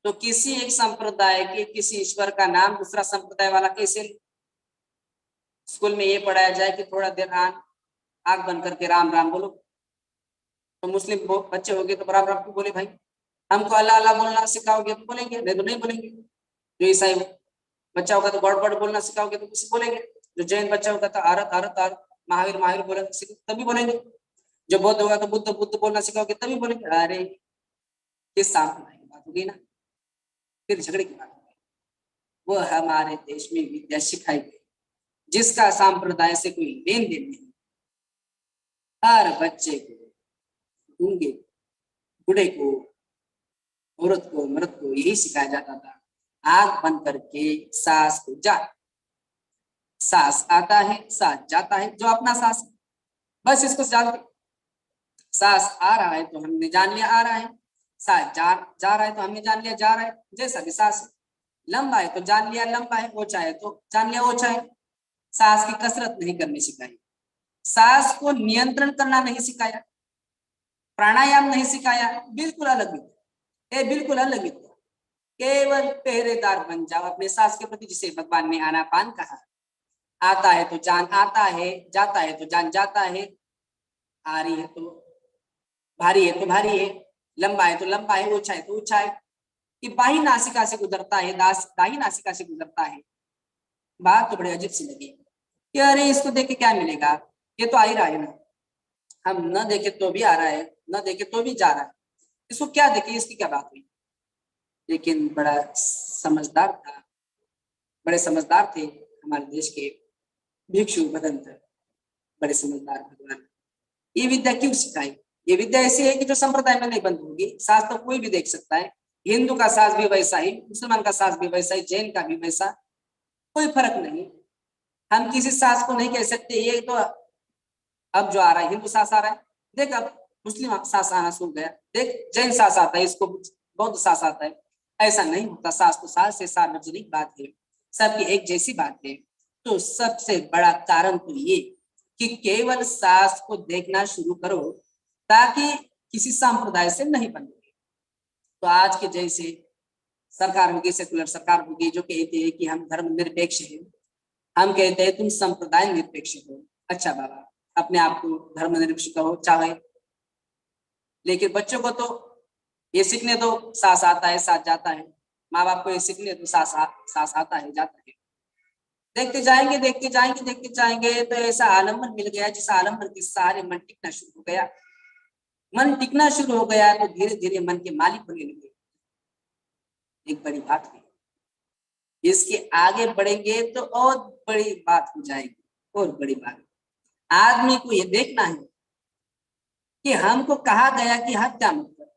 तो किसी एक संप्रदाय के किसी ईश्वर का नाम दूसरा संप्रदाय वाला कैसे? स्कूल में ये पढ़ाया जाए कि थोड़ा देर आंख बंद करके राम राम बोलो, तो मुस्लिम बच्चे हो गए तो बराबर आपको बोले भाई हमको अल्लाह अल्लाह बोलना सिखाओगे तो बोलेंगे, नहीं तो नहीं बोलेंगे। जो ईसाई बच्चा होगा तो गॉड गॉड बोलना सिखाओगे तो किसी बोलेंगे। जो जैन बच्चा होगा तो आरत आरत आरत, महावीर महावीर बोलना तभी बोलेंगे। जो बौद्ध होगा तो बुद्ध बुद्ध बोलना सिखाओगे तभी बोलेंगे। अरे किस सांप्रदाय की बात होगी ना, फिर झगड़े की बात होगी। वो हमारे देश में विद्या सिखाई गई जिसका सांप्रदाय से कोई लेन देन नहीं। हर बच्चे को, गूंगे बूढ़े को, औरत को, मर्द को यही सिखाया जाता था, आंख बंद करके सांस को जा, सांस आता है सांस जाता है, जो अपना सांस बस इसको जानते। सांस आ रहा है तो हमने जान लिया आ रहा है, सांस जा रहा है तो हमने जान लिया जा रहा है। जैसा भी सांस लंबा है तो जान लिया लंबा है, ओछा है तो जान लिया ओछा है। सांस की कसरत नहीं करनी सिखाई, सांस को नियंत्रण करना नहीं सिखाया, प्राणायाम नहीं सिखाया। बिल्कुल अलग विद्या, ये बिल्कुल अलग विद्या। केवल पहरेदार बन जाओ अपने सांस के प्रति, जिसे भगवान ने आनापान कहा। आता है तो जान आता है, जाता है तो जान जाता है, आ रही है तो भारी है तो भारी है, लंबा है तो लंबा है, ऊंचा है तो ऊंचा है। कि बाही नासिका से गुजरता है, दाही नासिका से गुजरता है। बात तो बड़ी अजीब सी लगी कि अरे इसको देख के क्या मिलेगा, ये तो आ ही रहा है ना, हम न देखे तो भी आ रहा है, न देखे तो भी जा रहा है, इसको क्या देखे, इसकी क्या बात हुई। लेकिन बड़ा समझदार था, बड़े समझदार थे हमारे देश के भिक्षु भदंत, बड़े समझदार भगवान। ये विद्या क्यों सिखाई? ये विद्या ऐसी है कि जो संप्रदाय में नहीं बंद होगी। सास तो कोई भी देख सकता है, हिंदू का सास भी वैसा ही, मुसलमान का सास भी वैसा ही, जैन का भी वैसा, कोई फर्क नहीं। हम किसी सास को नहीं कह सकते ये तो अब जो आ रहा है हिंदू सास आ रहा है, देख अब मुस्लिम सास आना शुरू गया, देख जैन सास आता है, इसको बौद्ध सास आता है। ऐसा नहीं होता, सास तो सास से सार्वजनिक बात है, सबकी एक जैसी बात है। तो सबसे बड़ा कारण तो ये कि केवल सास को देखना शुरू करो ताकि किसी संप्रदाय से नहीं बने। तो आज के जैसे सरकार होगी, सेकुलर सरकार होगी, जो कहती है कि हम धर्म निरपेक्ष हैं, हम कहते हैं तुम संप्रदाय निरपेक्ष हो। अच्छा बाबा, अपने आप को धर्म निरपेक्ष कहो चाहे, लेकिन बच्चों को तो ये सीखने दो सास आता है सास जाता है। माँ बाप को ये सीखने दो सास आता है जाता है। देखते जाएंगे देखते जाएंगे देखते जाएंगे तो ऐसा आलम्बन मिल गया, जिस आलम्बन के सहारे मन टिकना शुरू हो गया। मन टिकना शुरू हो गया तो धीरे धीरे मन के मालिक होने लगे। एक बड़ी बात है, इसके आगे बढ़ेंगे तो और बड़ी बात हो जाएगी, और बड़ी बात। आदमी को ये देखना है कि हमको कहा गया कि हत्या मत कर,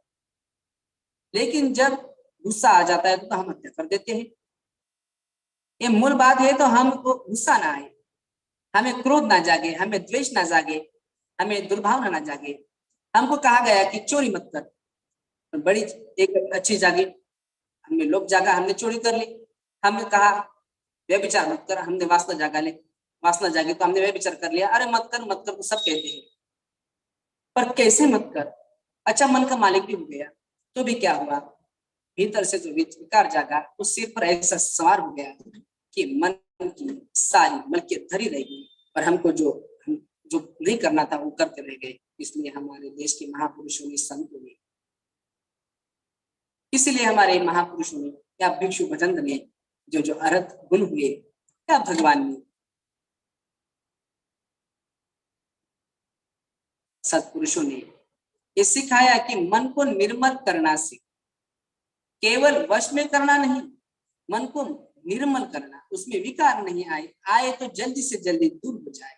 लेकिन जब गुस्सा आ जाता है तो हम हत्या कर देते हैं। ये मूल बात है, तो हमको गुस्सा ना आए, हमें क्रोध ना जागे, हमें द्वेष ना जागे, हमें दुर्भावना ना जागे। हमको कहा गया कि चोरी मत कर, तो बड़ी एक अच्छी जागी, हमने लोग जागा, हमने चोरी कर ली। हमने कहा व्यभिचार मत कर, हमने वासना जागा ले, वासना जागी तो हमने व्यभिचार कर लिया। अरे मत कर तो सब कहते हैं, पर कैसे मत कर। अच्छा मन का मालिक भी हो गया तो भी क्या हुआ, भीतर से जो विकार जागा उस सिर पर ऐसा सवार हो गया कि मन की सारी मलकियत धरी रह गई, और हमको जो नहीं करना था वो करते रह गए। इसलिए हमारे देश के महापुरुषों ने, संतों ने, इसलिए हमारे महापुरुषों ने या भिक्षु भजंत ने जो अर्थ गुण हुए, या भगवान ने, सत्पुरुषों ने ये सिखाया कि मन को निर्मल करना सीख, केवल वश में करना नहीं, मन को निर्मल करना, उसमें विकार नहीं आए, आए तो जल्दी से जल्दी दूर हो जाए।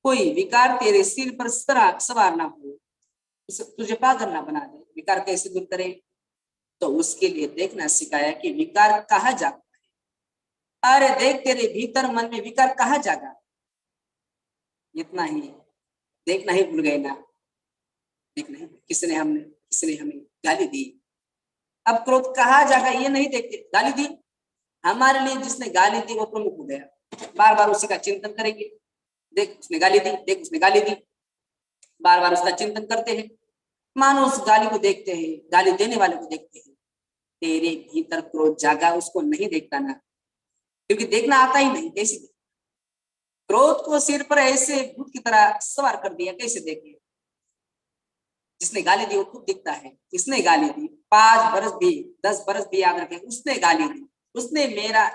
कोई विकार तेरे सिर पर सवार ना हो, तुझे पागल ना बना दे। विकार कैसे दूर करे, तो उसके लिए देखना सिखाया कि विकार कहाँ जाता है। अरे देख तेरे भीतर मन में विकार कहाँ जागा, इतना ही देखना ही भूल गए ना। देखना ही, किसने हमें गाली दी, अब क्रोध कहाँ जागा ये नहीं देखते। गाली दी, हमारे लिए जिसने गाली दी वो प्रमुख हो गया, बार बार उसी का चिंतन करेंगे। देख उसने गाली दी, देख उसने गाली दी, बार बार उसका चिंतन करते हैं, मानो उस गाली को देखते हैं, गाली देने वाले को देखते हैं। तेरे भीतर क्रोध जागा, उसको नहीं देखता ना, क्योंकि देखना आता ही नहीं। कैसे क्रोध को सिर पर ऐसे भूत की तरह सवार कर दिया, कैसे देखे? जिसने गाली दी वो खुद दिखता है। किसने गाली दी? 5 बरस भी 10 बरस भी याद रखे, उसने गाली दी, उसने मेरा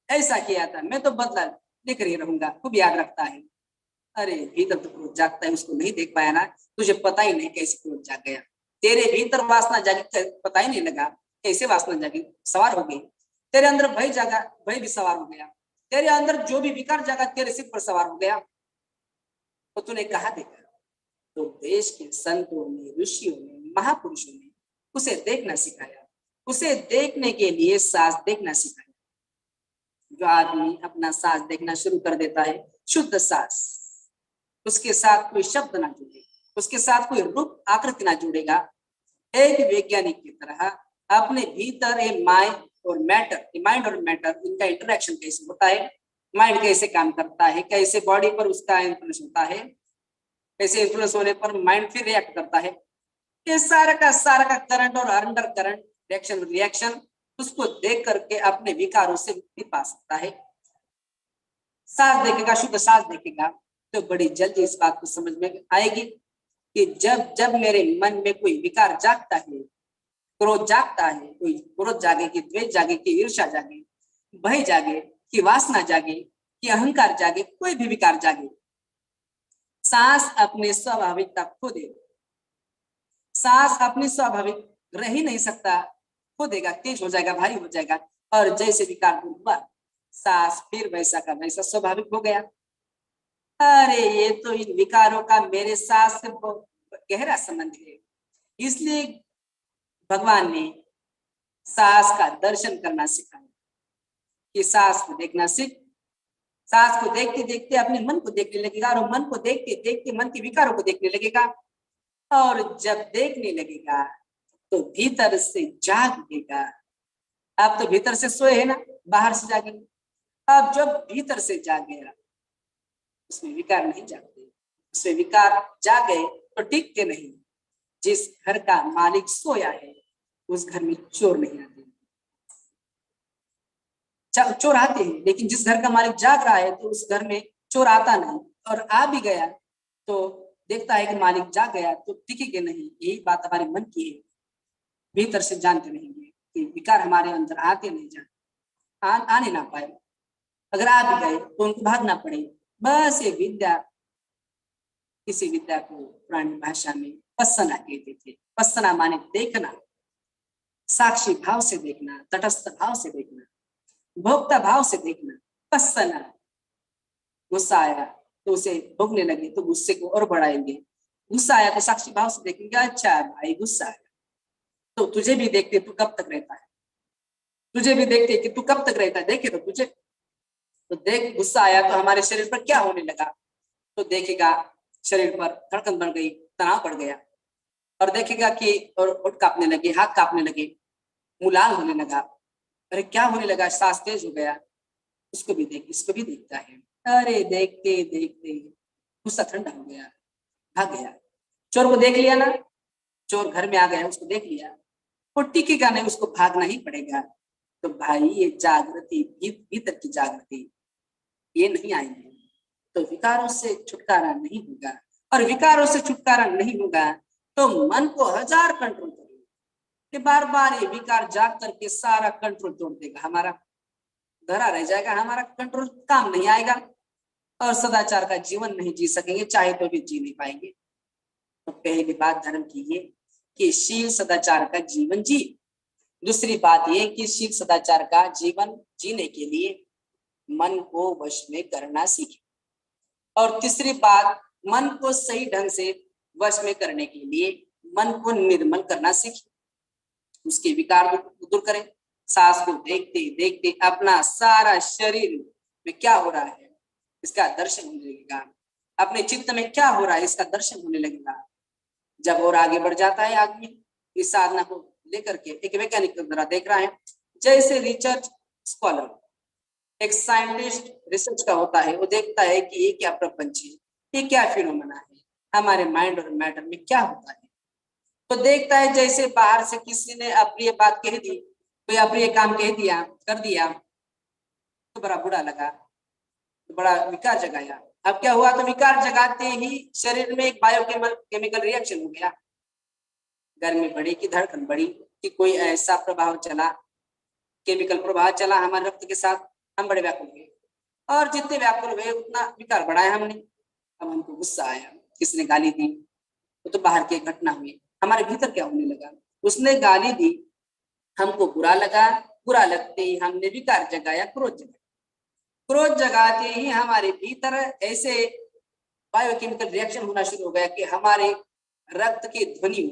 ऐसा किया था, मैं तो बदला लेकर ही रहूंगा, खूब याद रखता है। अरे भीतर तो क्रोध जागता है, उसको नहीं देख पाया ना, तुझे पता ही नहीं कैसे क्रोध जाग गया। तेरे भीतर वासना जागी, पता ही नहीं लगा कैसे वासना जागी, सवार हो गई। तेरे अंदर भय जागा, भय भी सवार हो गया। तेरे अंदर जो भी विकार जागा, तेरे सिर पर सवार हो गया। तो तूने कहा देखा? तो देश के संतों ने, ऋषियों ने, महापुरुषों ने उसे देखना सिखाया, उसे देखने के लिए सांस देखना सिखाया। जो आदमी अपना सांस देखना शुरू कर देता है, शुद्ध सांस, उसके साथ कोई शब्द ना जुड़े, उसके साथ कोई रूप आकृति ना जुड़ेगा, एक वैज्ञानिक की तरह अपने भीतर ये माइंड और मैटर इनका इंटरेक्शन कैसे होता है, माइंड कैसे काम करता है, कैसे बॉडी पर उसका इन्फ्लुएंस होता है, कैसे इन्फ्लुएंस होने पर माइंड फिर रिएक्ट करता है, ये सारा का करंट और अंडर करंट रिएक्शन उसको देख करके अपने विकारों से मुक्ति पा सकता है। सांस देखेगा, शुद्ध सांस देखेगा, तो बड़ी जल्दी इस बात को समझ में आएगी कि जब जब मेरे मन में कोई विकार जागता है, क्रोध जागता है, कोई क्रोध जागे कि द्वेष जागे कि ईर्ष्या जागे, भय जागे कि वासना जागे कि अहंकार जागे, कोई भी विकार जागे, सांस अपने स्वाभाविकता खो दे। सांस अपनी स्वाभाविक रह ही नहीं सकता, खो देगा, तेज हो जाएगा, भारी हो जाएगा, और जैसे विकार दूर हुआ, सांस फिर वैसा का वैसा स्वाभाविक हो गया। अरे ये तो इन विकारों का मेरे सांस से गहरा संबंध है। इसलिए भगवान ने सांस का दर्शन करना सिखाया कि सांस को देखना सीख। सांस को देखते देखते अपने मन को देखने लगेगा, और मन को देखते देखते मन के विकारों को देखने लगेगा, और जब देखने लगेगा तो भीतर से जागेगा। अब तो भीतर से सोए है ना, बाहर से जागेगा। अब जब भीतर से जागेगा, उसमें विकार नहीं जागते, उसमें विकार जागे तो टिकते नहीं। जिस घर का मालिक सोया है, उस घर में चोर नहीं आते। चोर आते हैं, लेकिन जिस घर का मालिक जाग रहा है, तो उस घर में चोर आता नहीं, और आ भी गया तो देखता है कि मालिक जाग गया तो टिकेगा नहीं। यही बात हमारे मन की है, भीतर से जानते नहीं है कि विकार हमारे अंदर आते नहीं, आने ना पाए। अगर आ भी गए तो उनको भागना पड़े। बस ये विद्या, किसी विद्या को पुरानी भाषा में पसना कहते थे। पसना माने देखना, साक्षी भाव से देखना, तटस्थ भाव से देखना, भोक्ता भाव से देखना। पसना, गुस्सा आया तो उसे भोगने लगे तो गुस्से को और बढ़ाएंगे। गुस्सा आया तो साक्षी भाव से देखेंगे, अच्छा भाई गुस्सा आया, तो तुझे भी देखते तू कब तक रहता है, तुझे भी देखते कि तू कब तक रहता है, देखे तो तुझे। तो देख, गुस्सा आया तो हमारे शरीर पर क्या होने लगा, तो देखेगा शरीर पर धड़कन बढ़ गई, तनाव बढ़ गया, और देखेगा कि और होठ कांपने लगे, हाथ कांपने लगे, मुंह लाल होने लगा। अरे क्या होने लगा, सांस तेज हो गया। उसको भी देख, इसको भी देखता है। अरे देखते देखते गुस्सा ठंडा हो गया, भाग गया। चोर को देख लिया ना, चोर घर में आ गया, उसको देख लिया, वो टिकेगा नहीं, उसको भागना ही पड़ेगा। तो भाई ये जागृति, भीतर की जागृति, ये नहीं आएंगे तो विकारों से छुटकारा नहीं होगा, और विकारों से छुटकारा नहीं होगा तो मन को 1000 कंट्रोल करेगा कि बार बार ये विकार जाग करके सारा कंट्रोल तोड़ देगा, हमारा धरा रह जाएगा, हमारा कंट्रोल काम नहीं आएगा, और सदाचार का जीवन नहीं जी सकेंगे, चाहे तो भी जी नहीं पाएंगे। तो पहली बात धर्म की ये कि शील सदाचार का जीवन जी। दूसरी बात ये कि शील सदाचार का जीवन जीने के लिए मन को वश में करना सीखे। और तीसरी बात, मन को सही ढंग से वश में करने के लिए मन को निर्मल करना सीखे, उसके विकार दूर करें। सांस को देखते देखते अपना सारा शरीर में क्या हो रहा है इसका दर्शन होने लगेगा, अपने चित्त में क्या हो रहा है इसका दर्शन होने लगेगा। जब और आगे बढ़ जाता है आदमी इस साधना को लेकर के, एक वैज्ञानिक की तरह देख रहा है, जैसे रिसर्च स्कॉलर, एक साइंटिस्ट रिसर्च का होता है, वो देखता है कि ये क्या प्रपंच है, ये क्या फिनोमेना है, हमारे माइंड और मैटर में क्या होता है। तो देखता है जैसे बाहर से किसी ने अप्रिय बात कह दी, कोई अप्रिय काम कह दिया, कर दिया, तो बड़ा बुरा लगा, तो बड़ा विकार जगाया। अब क्या हुआ, तो विकार जगाते ही शरीर में एक बायोकेमिकल रिएक्शन हो गया, गर्मी बढ़ी कि धड़कन बढ़ी कि कोई ऐसा प्रभाव चला, केमिकल प्रभाव चला हमारे रक्त के साथ, हम बड़े व्याकुल हुए, और जितने व्याकुल हुए उतना विकार बढ़ाया हमने। अब हमको गुस्सा आया, किसने गाली दी, वो तो बाहर की घटना हुई, हमारे भीतर क्या होने लगा, उसने गाली दी, हमको बुरा लगा, बुरा लगते ही हमने विकार जगाया, क्रोध जगाया, क्रोध जगाते ही हमारे भीतर ऐसे बायोकेमिकल रिएक्शन होना शुरू हो गया कि हमारे रक्त की ध्वनि,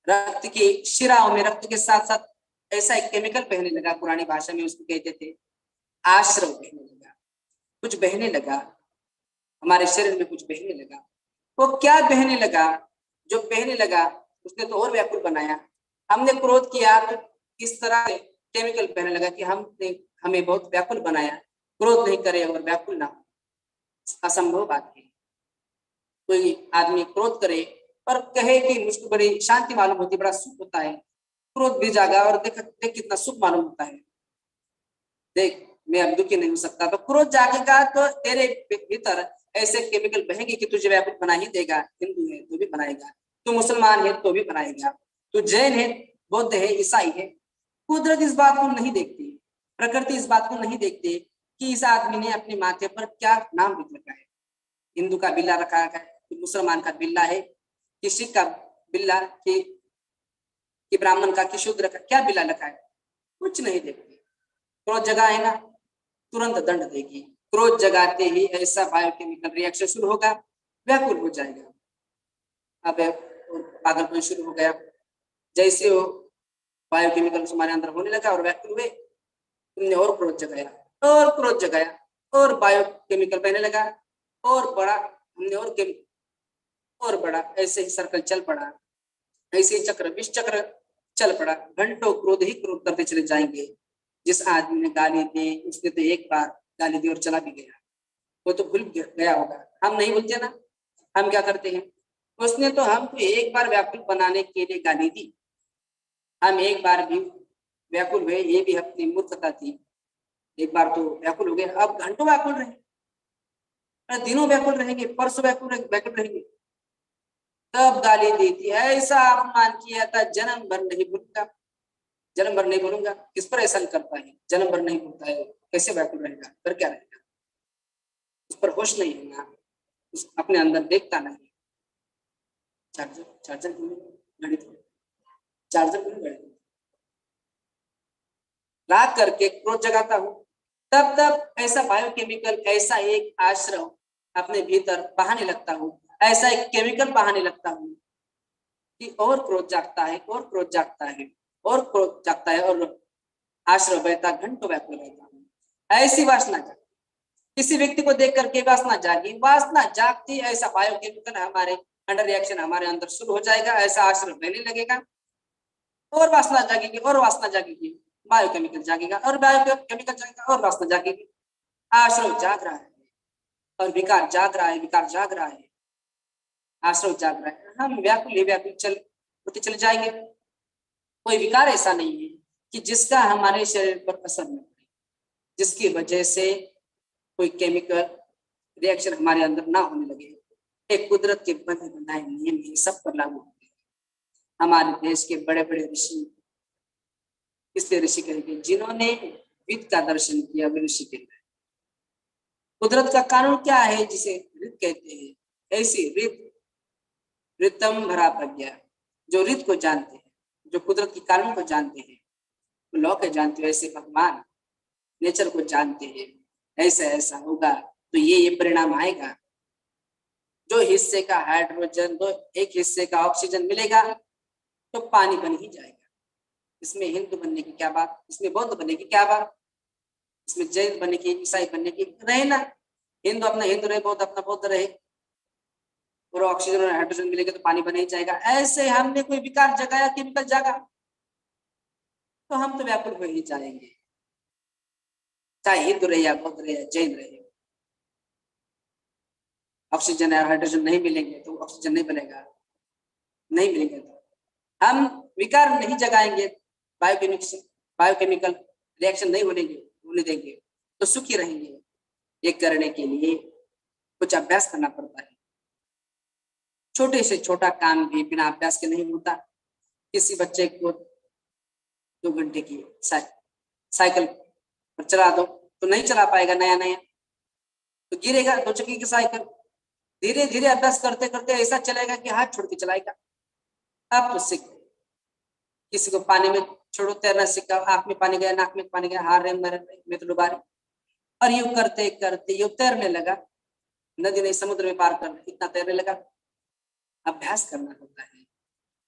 रक्त की शिराओं में रक्त के साथ साथ ऐसा एक केमिकल बहने लगा, पुरानी भाषा में उसको कहते थे आश्रव बहने लगा, कुछ बहने लगा हमारे शरीर में, कुछ बहने लगा। वो क्या बहने लगा, जो बहने लगा उसने तो और व्याकुल बनाया। हमने क्रोध किया तो इस तरह केमिकल बहने लगा कि हमने हमें बहुत व्याकुल बनाया। क्रोध नहीं करे और व्याकुल ना हो, असंभव बात है। कोई आदमी क्रोध करे और कहे कि मुझको बड़ी शांति मालूम होती, बड़ा सुख होता है, क्रोध भी जागा और देख देख कितना सुख मालूम होता है, देख मैं अब दुखी नहीं हो सकता, तो क्रोध जागेगा तो तेरे भीतर ऐसे केमिकल बहेंगे कि तुझे व्याकुल बना ही देगा। हिंदू है तो भी बनाएगा, तू मुसलमान है तो भी बनाएगा, तू जैन है, बौद्ध है, ईसाई है। कुदरत इस बात को नहीं देखती, प्रकृति इस बात को नहीं देखती कि इस आदमी ने अपने माथे पर क्या नाम लिख रखा है। हिंदू का बिल्ला रखा है कि मुसलमान का बिल्ला है, कि सिख का बिल्ला, कि ब्राह्मण का, कि शूद्र का क्या बिल्ला रखा है, कुछ नहीं देखती। क्रोध जगाए ना, तुरंत दंड देगी। क्रोध जगाते ही ऐसा बायोकेमिकल रिएक्शन शुरू होगा, व्याकुल हो जाएगा। अब पागलपन शुरू हो गया, जैसे वो बायोकेमिकल हमारे अंदर होने लगा और व्याकुल हुए, तुमने और क्रोध जगाया, और क्रोध जगाया, और बायोकेमिकल बहने लगा, और बड़ा हमने और बड़ा, ऐसे ही सर्कल चल पड़ा, ऐसे ही चक्र विष चक्र चल पड़ा। घंटों क्रोध ही क्रोध करते चले जाएंगे। जिस आदमी ने गाली दी उसने तो एक बार गाली दी और चला भी गया, वो तो भूल गया होगा, हम नहीं भूलते ना। हम क्या करते हैं, उसने तो हमको एक बार व्याकुल बनाने के लिए गाली दी, हम एक बार भी व्याकुल हुए, ये भी अपनी मूर्खता थी। एक बार तो व्याकुल हो गए, अब घंटों व्याकुल रहे, दिनों व्याकुल रहेंगे, परसों व्याकुल रहेंगे। तब गाली दी थी, ऐसा अपमान किया था, जन्म भर नहीं भूलूंगा, जन्म भर नहीं भूलूंगा। किस पर एहसान करता है, जन्म भर नहीं भूलता है, कैसे व्याकुल रहेगा, फिर क्या रहेगा, उस पर होश नहीं है ना, उस अपने अंदर देखता नहीं। चार्जर चार्जर घड़ी, चार्जर घड़ी रात करके क्रोध जगाता हूँ, तब तब ऐसा बायोकेमिकल, ऐसा एक आश्रम अपने भीतर बहाने लगता हूँ, ऐसा एक केमिकल बहाने लगता हूँ कि और क्रोध जागता है, और क्रोध जागता है, और क्रोध जागता है, और आश्रम बहता, घंटों व्याकुल रहता हूँ। ऐसी वासना जागती, किसी व्यक्ति को देख करके वासना जागी, वासना जागती, ऐसा बायोकेमिकल हमारे अंडर रिएक्शन हमारे अंदर शुरू हो जाएगा, ऐसा आश्रम बहने लगेगा, और वासना जागेगी, और वासना जागेगी, बायोकेमिकल जागेगा, और बायोकेमिकल जागेगा, और वासना जागेगी। आश्रम जाग रहा है और विकार जाग रहा है, विकार जाग रहा है, आश्रम जाग रहा है, हम व्याकुल ही व्याकुल होते चले जाएंगे। कोई विकार ऐसा नहीं है कि जिसका हमारे शरीर पर असर न पड़े, जिसकी वजह से कोई केमिकल रिएक्शन हमारे अंदर ना होने लगे। एक कुदरत के बने बनाए नियम ये सब पर लागू होते हैं। हमारे देश के बड़े बड़े ऋषि, इसलिए ऋषि कहेंगे जिन्होंने विद का दर्शन किया, वे ऋषि कहते हैं। कुदरत का कानून क्या है, जिसे ऋत कहते हैं, ऐसी ऋतम भरा प्रज्ञा, जो ऋत को जानते हैं, जो कुदरत के कानून को जानते हैं, लॉ को जानते हैं, ऐसे भगवान नेचर को जानते हैं, ऐसा ऐसा होगा तो ये परिणाम आएगा। जो हिस्से का हाइड्रोजन तो एक हिस्से का ऑक्सीजन मिलेगा तो पानी बन ही जाएगा। इसमें हिंदू बनने की क्या बात, इसमें बौद्ध बनने की क्या बात, इसमें जैन बनने की, ईसाई बनने की, रहे ना, हिंदू अपना हिंदू रहे, बौद्ध अपना बौद्ध रहे, और ऑक्सीजन और हाइड्रोजन मिलेगा तो पानी बन ही जाएगा। ऐसे हमने कोई विकार जगाया, केमिकल जागा, तो हम तो व्याकुल हो ही जाएंगे, चाहे हिंदू रहे या बौद्ध रहे या जैन रहे। ऑक्सीजन या हाइड्रोजन नहीं मिलेंगे तो ऑक्सीजन नहीं बनेगा, नहीं मिलेंगे तो हम विकार नहीं जगाएंगे, बायोकेमिकल रिएक्शन नहीं होने देंगे तो सुखी रहेंगे। ये करने के लिए कुछ अभ्यास करना पड़ता है। छोटे से छोटा काम भी बिना अभ्यास के नहीं होता। किसी बच्चे को 2 घंटे की साइकिल पर चला दो तो नहीं चला पाएगा, नया नया तो गिरेगा। 2 चक्की की साइकिल धीरे धीरे अभ्यास करते करते ऐसा चलेगा कि हाथ छोड़ के चलाएगा। अब तो सीख। किसी को पानी में छोड़ो, तैरना सीखा, आंख में पानी गया, नाक में पानी गया, हार रहे मैं तो डुबा रही, और यूं करते करते यूं तैरने लगा, नदी नहीं समुद्र में पार कर इतना तैरने लगा। अभ्यास करना होता है।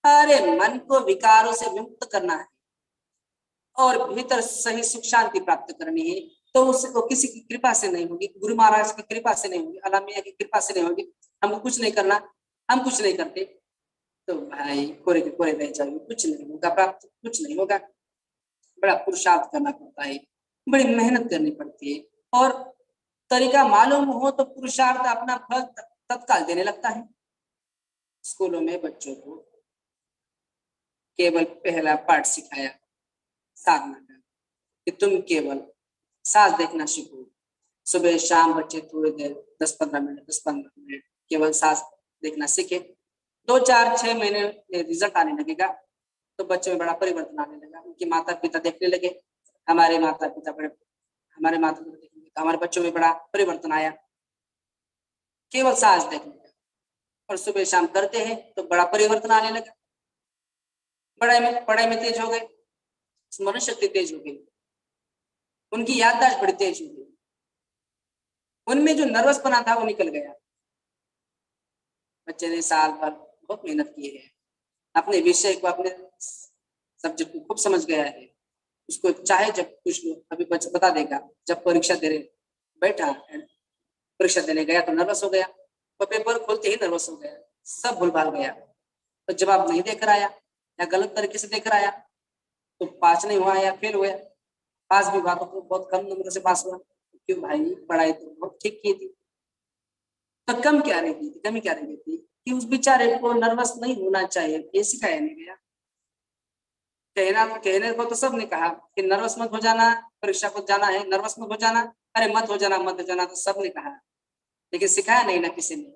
अरे मन को विकारों से मुक्त करना है और भीतर सही सुख शांति प्राप्त करनी है, तो उसको किसी की कृपा से नहीं होगी, गुरु महाराज की कृपा से नहीं होगी, अल्लाह मियां की कृपा से नहीं होगी। हमको कुछ नहीं करना, हम कुछ नहीं करते तो भाई कोरे के कोरे रह जाएंगे, कुछ नहीं होगा प्राप्त, कुछ नहीं होगा। बड़ा पुरुषार्थ करना पड़ता है, बड़ी मेहनत करनी पड़ती है, और तरीका मालूम हो तो पुरुषार्थ अपना फल तत्काल देने लगता है। स्कूलों में बच्चों को केवल पहला पाठ सिखाया साधना का कि तुम केवल सांस देखना सीखो। सुबह शाम बच्चे थोड़ी देर 10-15 मिनट केवल सांस देखना सीखे। 2-4-6 महीने में रिजल्ट आने लगेगा तो बच्चे में बड़ा परिवर्तन आने लगा। उनके माता पिता देखने लगे, हमारे माता पिता देखने, हमारे बच्चों में बड़ा परिवर्तन आया केवल सांस देखने का। और सुबह शाम करते हैं तो बड़ा परिवर्तन आने लगा। पढ़ाई में तेज हो गए, स्मरण शक्ति तेज हो गई, उनकी याददाश्त बड़ी तेज हो गई, उनमें जो नर्वस बना था वो निकल गया। बच्चे ने साल भर बहुत मेहनत की है, अपने विषय को, अपने सब्जेक्ट को खूब समझ गया है। उसको चाहे जब कुछ लोग अभी बता देगा, जब परीक्षा देने बैठा, परीक्षा देने गया तो नर्वस हो गया, और पेपर खोलते ही नर्वस हो गया, सब भूल-भाल गया। तो जवाब नहीं देकर आया या गलत तरीके से देकर आया तो पास नहीं हुआ या फेल हुआ। पास भी हुआ तो बहुत कम नंबर से पास हुआ। क्यों भाई, पढ़ाई तो बहुत ठीक की थी। तो कमी क्या रह गई थी कि उस बेचारे को नर्वस नहीं होना चाहिए, ये सिखाया नहीं गया। कहने को तो सबने कहा कि नर्वस मत हो जाना, परीक्षा को जाना है, नर्वस मत हो जाना, अरे मत हो जाना तो सबने कहा, लेकिन सिखाया नहीं ना किसी ने।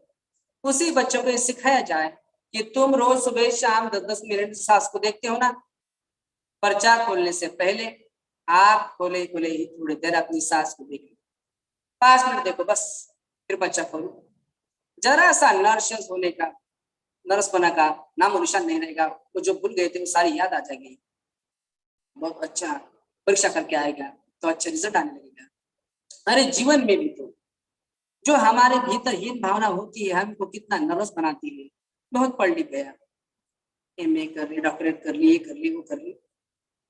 उसी बच्चों को सिखाया जाए कि तुम रोज सुबह शाम 10-10 मिनट सांस को देखते हो ना, पर्चा खोलने से पहले आप खोले ही थोड़ी देर अपनी सांस को देखो, 5 मिनट देखो बस, फिर पर्चा खोलो। जरा सा नर्वसपना का नामो निशान नहीं रहेगा। वो जो भूल गए थे वो सारी याद आ जाएगी। बहुत अच्छा परीक्षा करके आएगा तो अच्छा रिजल्ट आने लगेगा। अरे जीवन में भी तो जो हमारे भीतर हीन भावना होती है, हमको कितना नर्वस बनाती है। बहुत पढ़ लिख गया, एमए कर ली, डॉक्टरेट कर ली, ये कर ली, वो कर ली,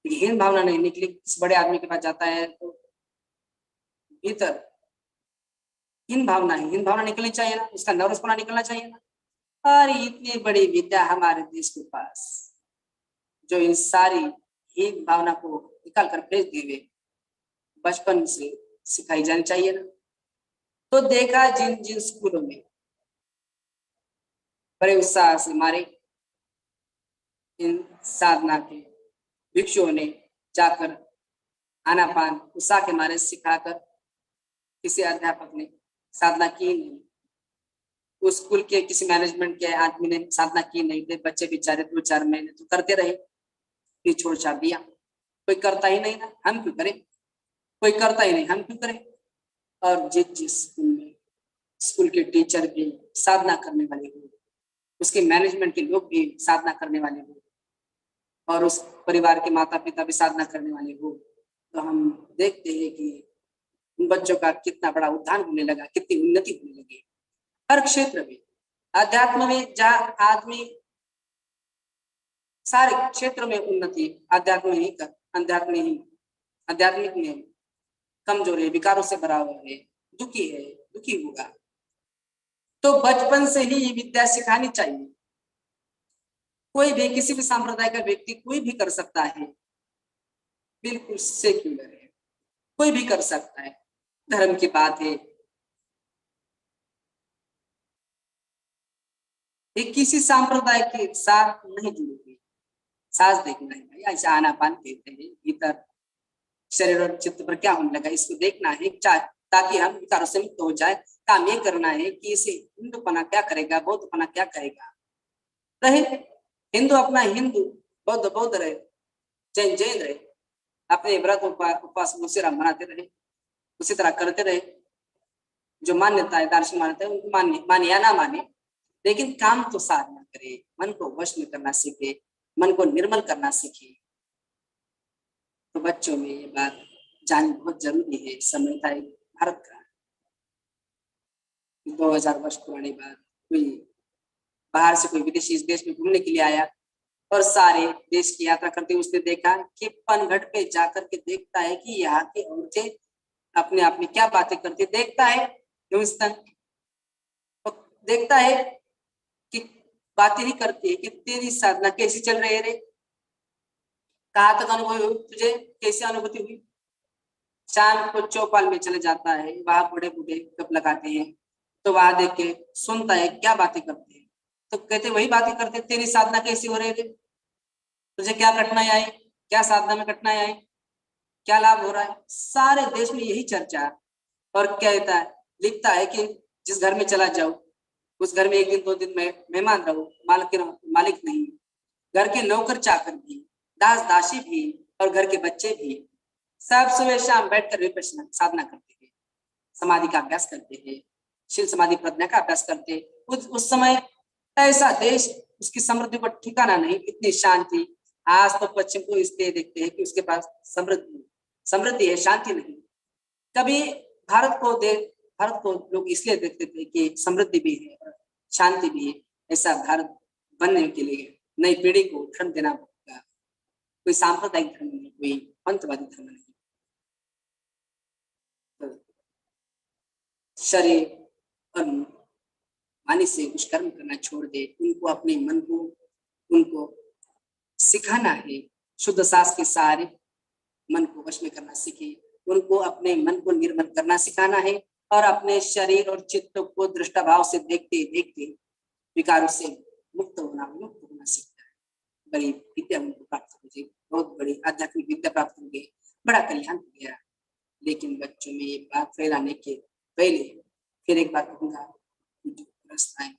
हीन भावना नहीं निकली। किसी बड़े आदमी के पास जाता है तो भीतर हीन भावना निकलनी चाहिए ना, उसका नर्वसपना निकलना चाहिए ना। और इतनी बड़ी विद्या हमारे देश के पास, जो इन सारी हीन भावना को निकाल कर भेज दिए, बचपन से सिखाई जानी चाहिए ना। तो देखा जिन जिन स्कूलों में बड़े उत्साह से हमारे इन साधना के भिक्षुओं ने जाकर आनापान उत्साह के मारे सिखाकर, किसी अध्यापक ने साधना की नहीं, उस स्कूल के किसी मैनेजमेंट के आदमी ने साधना की नहीं, थे बच्चे बेचारे 2-4 महीने तो करते रहे, फिर छोड़ छाड़ दिया। कोई करता ही नहीं ना, हम क्यों करें, कोई करता ही नहीं, हम क्यों करें। और जिस स्कूल के टीचर भी साधना करने वाले हो, उसके मैनेजमेंट के लोग भी साधना करने वाले हो, और उस परिवार के माता पिता भी साधना करने वाले हो, तो हम देखते हैं कि उन बच्चों का कितना बड़ा उद्धार होने लगा, कितनी उन्नति होने लगी। हर क्षेत्र में, अध्यात्म में जहाँ आदमी सारे क्षेत्र में उन्नति, आध्यात्मिक में कमजोर है, विकारों से भरा हुआ है, दुखी होगा, तो बचपन से ही ये विद्या सिखानी चाहिए। कोई भी, किसी भी संप्रदाय का व्यक्ति कोई भी कर सकता है, बिल्कुल सेक्युलर है, कोई भी कर सकता है, धर्म की बात है। ये किसी संप्रदाय के साथ नहीं जुड़ी हुई। सांस देखना है भाई, ऐसा आनापान कहते हैं। भीतर शरीर और चित्त पर क्या होने लगा इसको देखना है, ताकि हम विकारों से मुक्त हो जाए। काम ये करना है कि इसे हिंदूपना क्या करेगा, बौद्धपना क्या करेगा। रहे हिंदू अपना हिंदू, बौद्ध बौद्ध रहे, जैन जैन रहे, अपने व्रत उपवास उसी तरह मनाते रहे, उसी तरह करते रहे। जो मान्यता है, दार्शनिक मान्यता है, उनको माने या ना माने, लेकिन काम तो साधना करे, मन को वश में करना सीखे, मन को निर्मल करना सीखे। तो बच्चों में ये बात जाननी बहुत जरूरी है। संविधान है भारत का 2000 वर्ष पुरानी बात। कोई बाहर से कोई विदेशी इस देश में घूमने के लिए आया और सारे देश की यात्रा करते हुए उसने देखा कि पनघट पे जाकर के देखता है कि यहाँ की औरतें अपने आप में क्या बातें करती, देखता है देखता है कि बातें ही करती है कि तेरी साधना कैसी चल रही है रे, कहाँ तक अनुभव हुई तुझे, कैसी अनुभूति हुई। शाम को चौपाल में चले जाता है, वहां बूढ़े बूढ़े गप लगाते हैं, तो वहां देख के सुनता है क्या बातें करते हैं। तो कहते वही बातें करते, तेरी साधना कैसी हो रही है, तुझे क्या कठिनाई आई, क्या साधना में कठिनाई आई, क्या लाभ हो रहा है। सारे देश में यही चर्चा है। और कहता है, लिखता है कि जिस घर में चला जाओ उस घर में 1 दिन 2 दिन में मेहमान रहो, मालिक नहीं। घर के नौकर चाकर भी, दास दासी भी और घर के बच्चे भी सब सुबह शाम बैठकर विपश्यना साधना करते हैं, समाधि का अभ्यास करते हैं, शील समाधि प्रज्ञा का अभ्यास करते हैं। उस समय ऐसा देश, उसकी समृद्धि को ठिकाना नहीं, इतनी शांति। आज तो पश्चिम को इसलिए देखते हैं कि उसके पास समृद्धि है, शांति नहीं। कभी भारत को लोग इसलिए देखते थे कि समृद्धि भी है और शांति भी है। ऐसा भारत बनने के लिए नई पीढ़ी को धर्म देना होगा। कोई सांप्रदायिक धर्म नहीं, कोई पंथवादी धर्म नहीं। तो शरीर और वाणी से दुष्कर्म करना छोड़ दे, उनको अपने मन को उनको सिखाना है। शुद्ध सांस के सहारे मन को वश में करना सीखे, उनको अपने मन को निर्मल करना सिखाना है और अपने शरीर और चित्त को दृष्टा भाव से देखते देखते विकारों से मुक्त होना सीखता है। बड़ी विद्या उनको प्राप्त हो गई, बहुत बड़ी आध्यात्मिक विद्या प्राप्त हो गई, बड़ा कल्याण हो गया। लेकिन बच्चों में ये बात फैलाने के पहले फिर एक बात कहूंगा, रास्ता है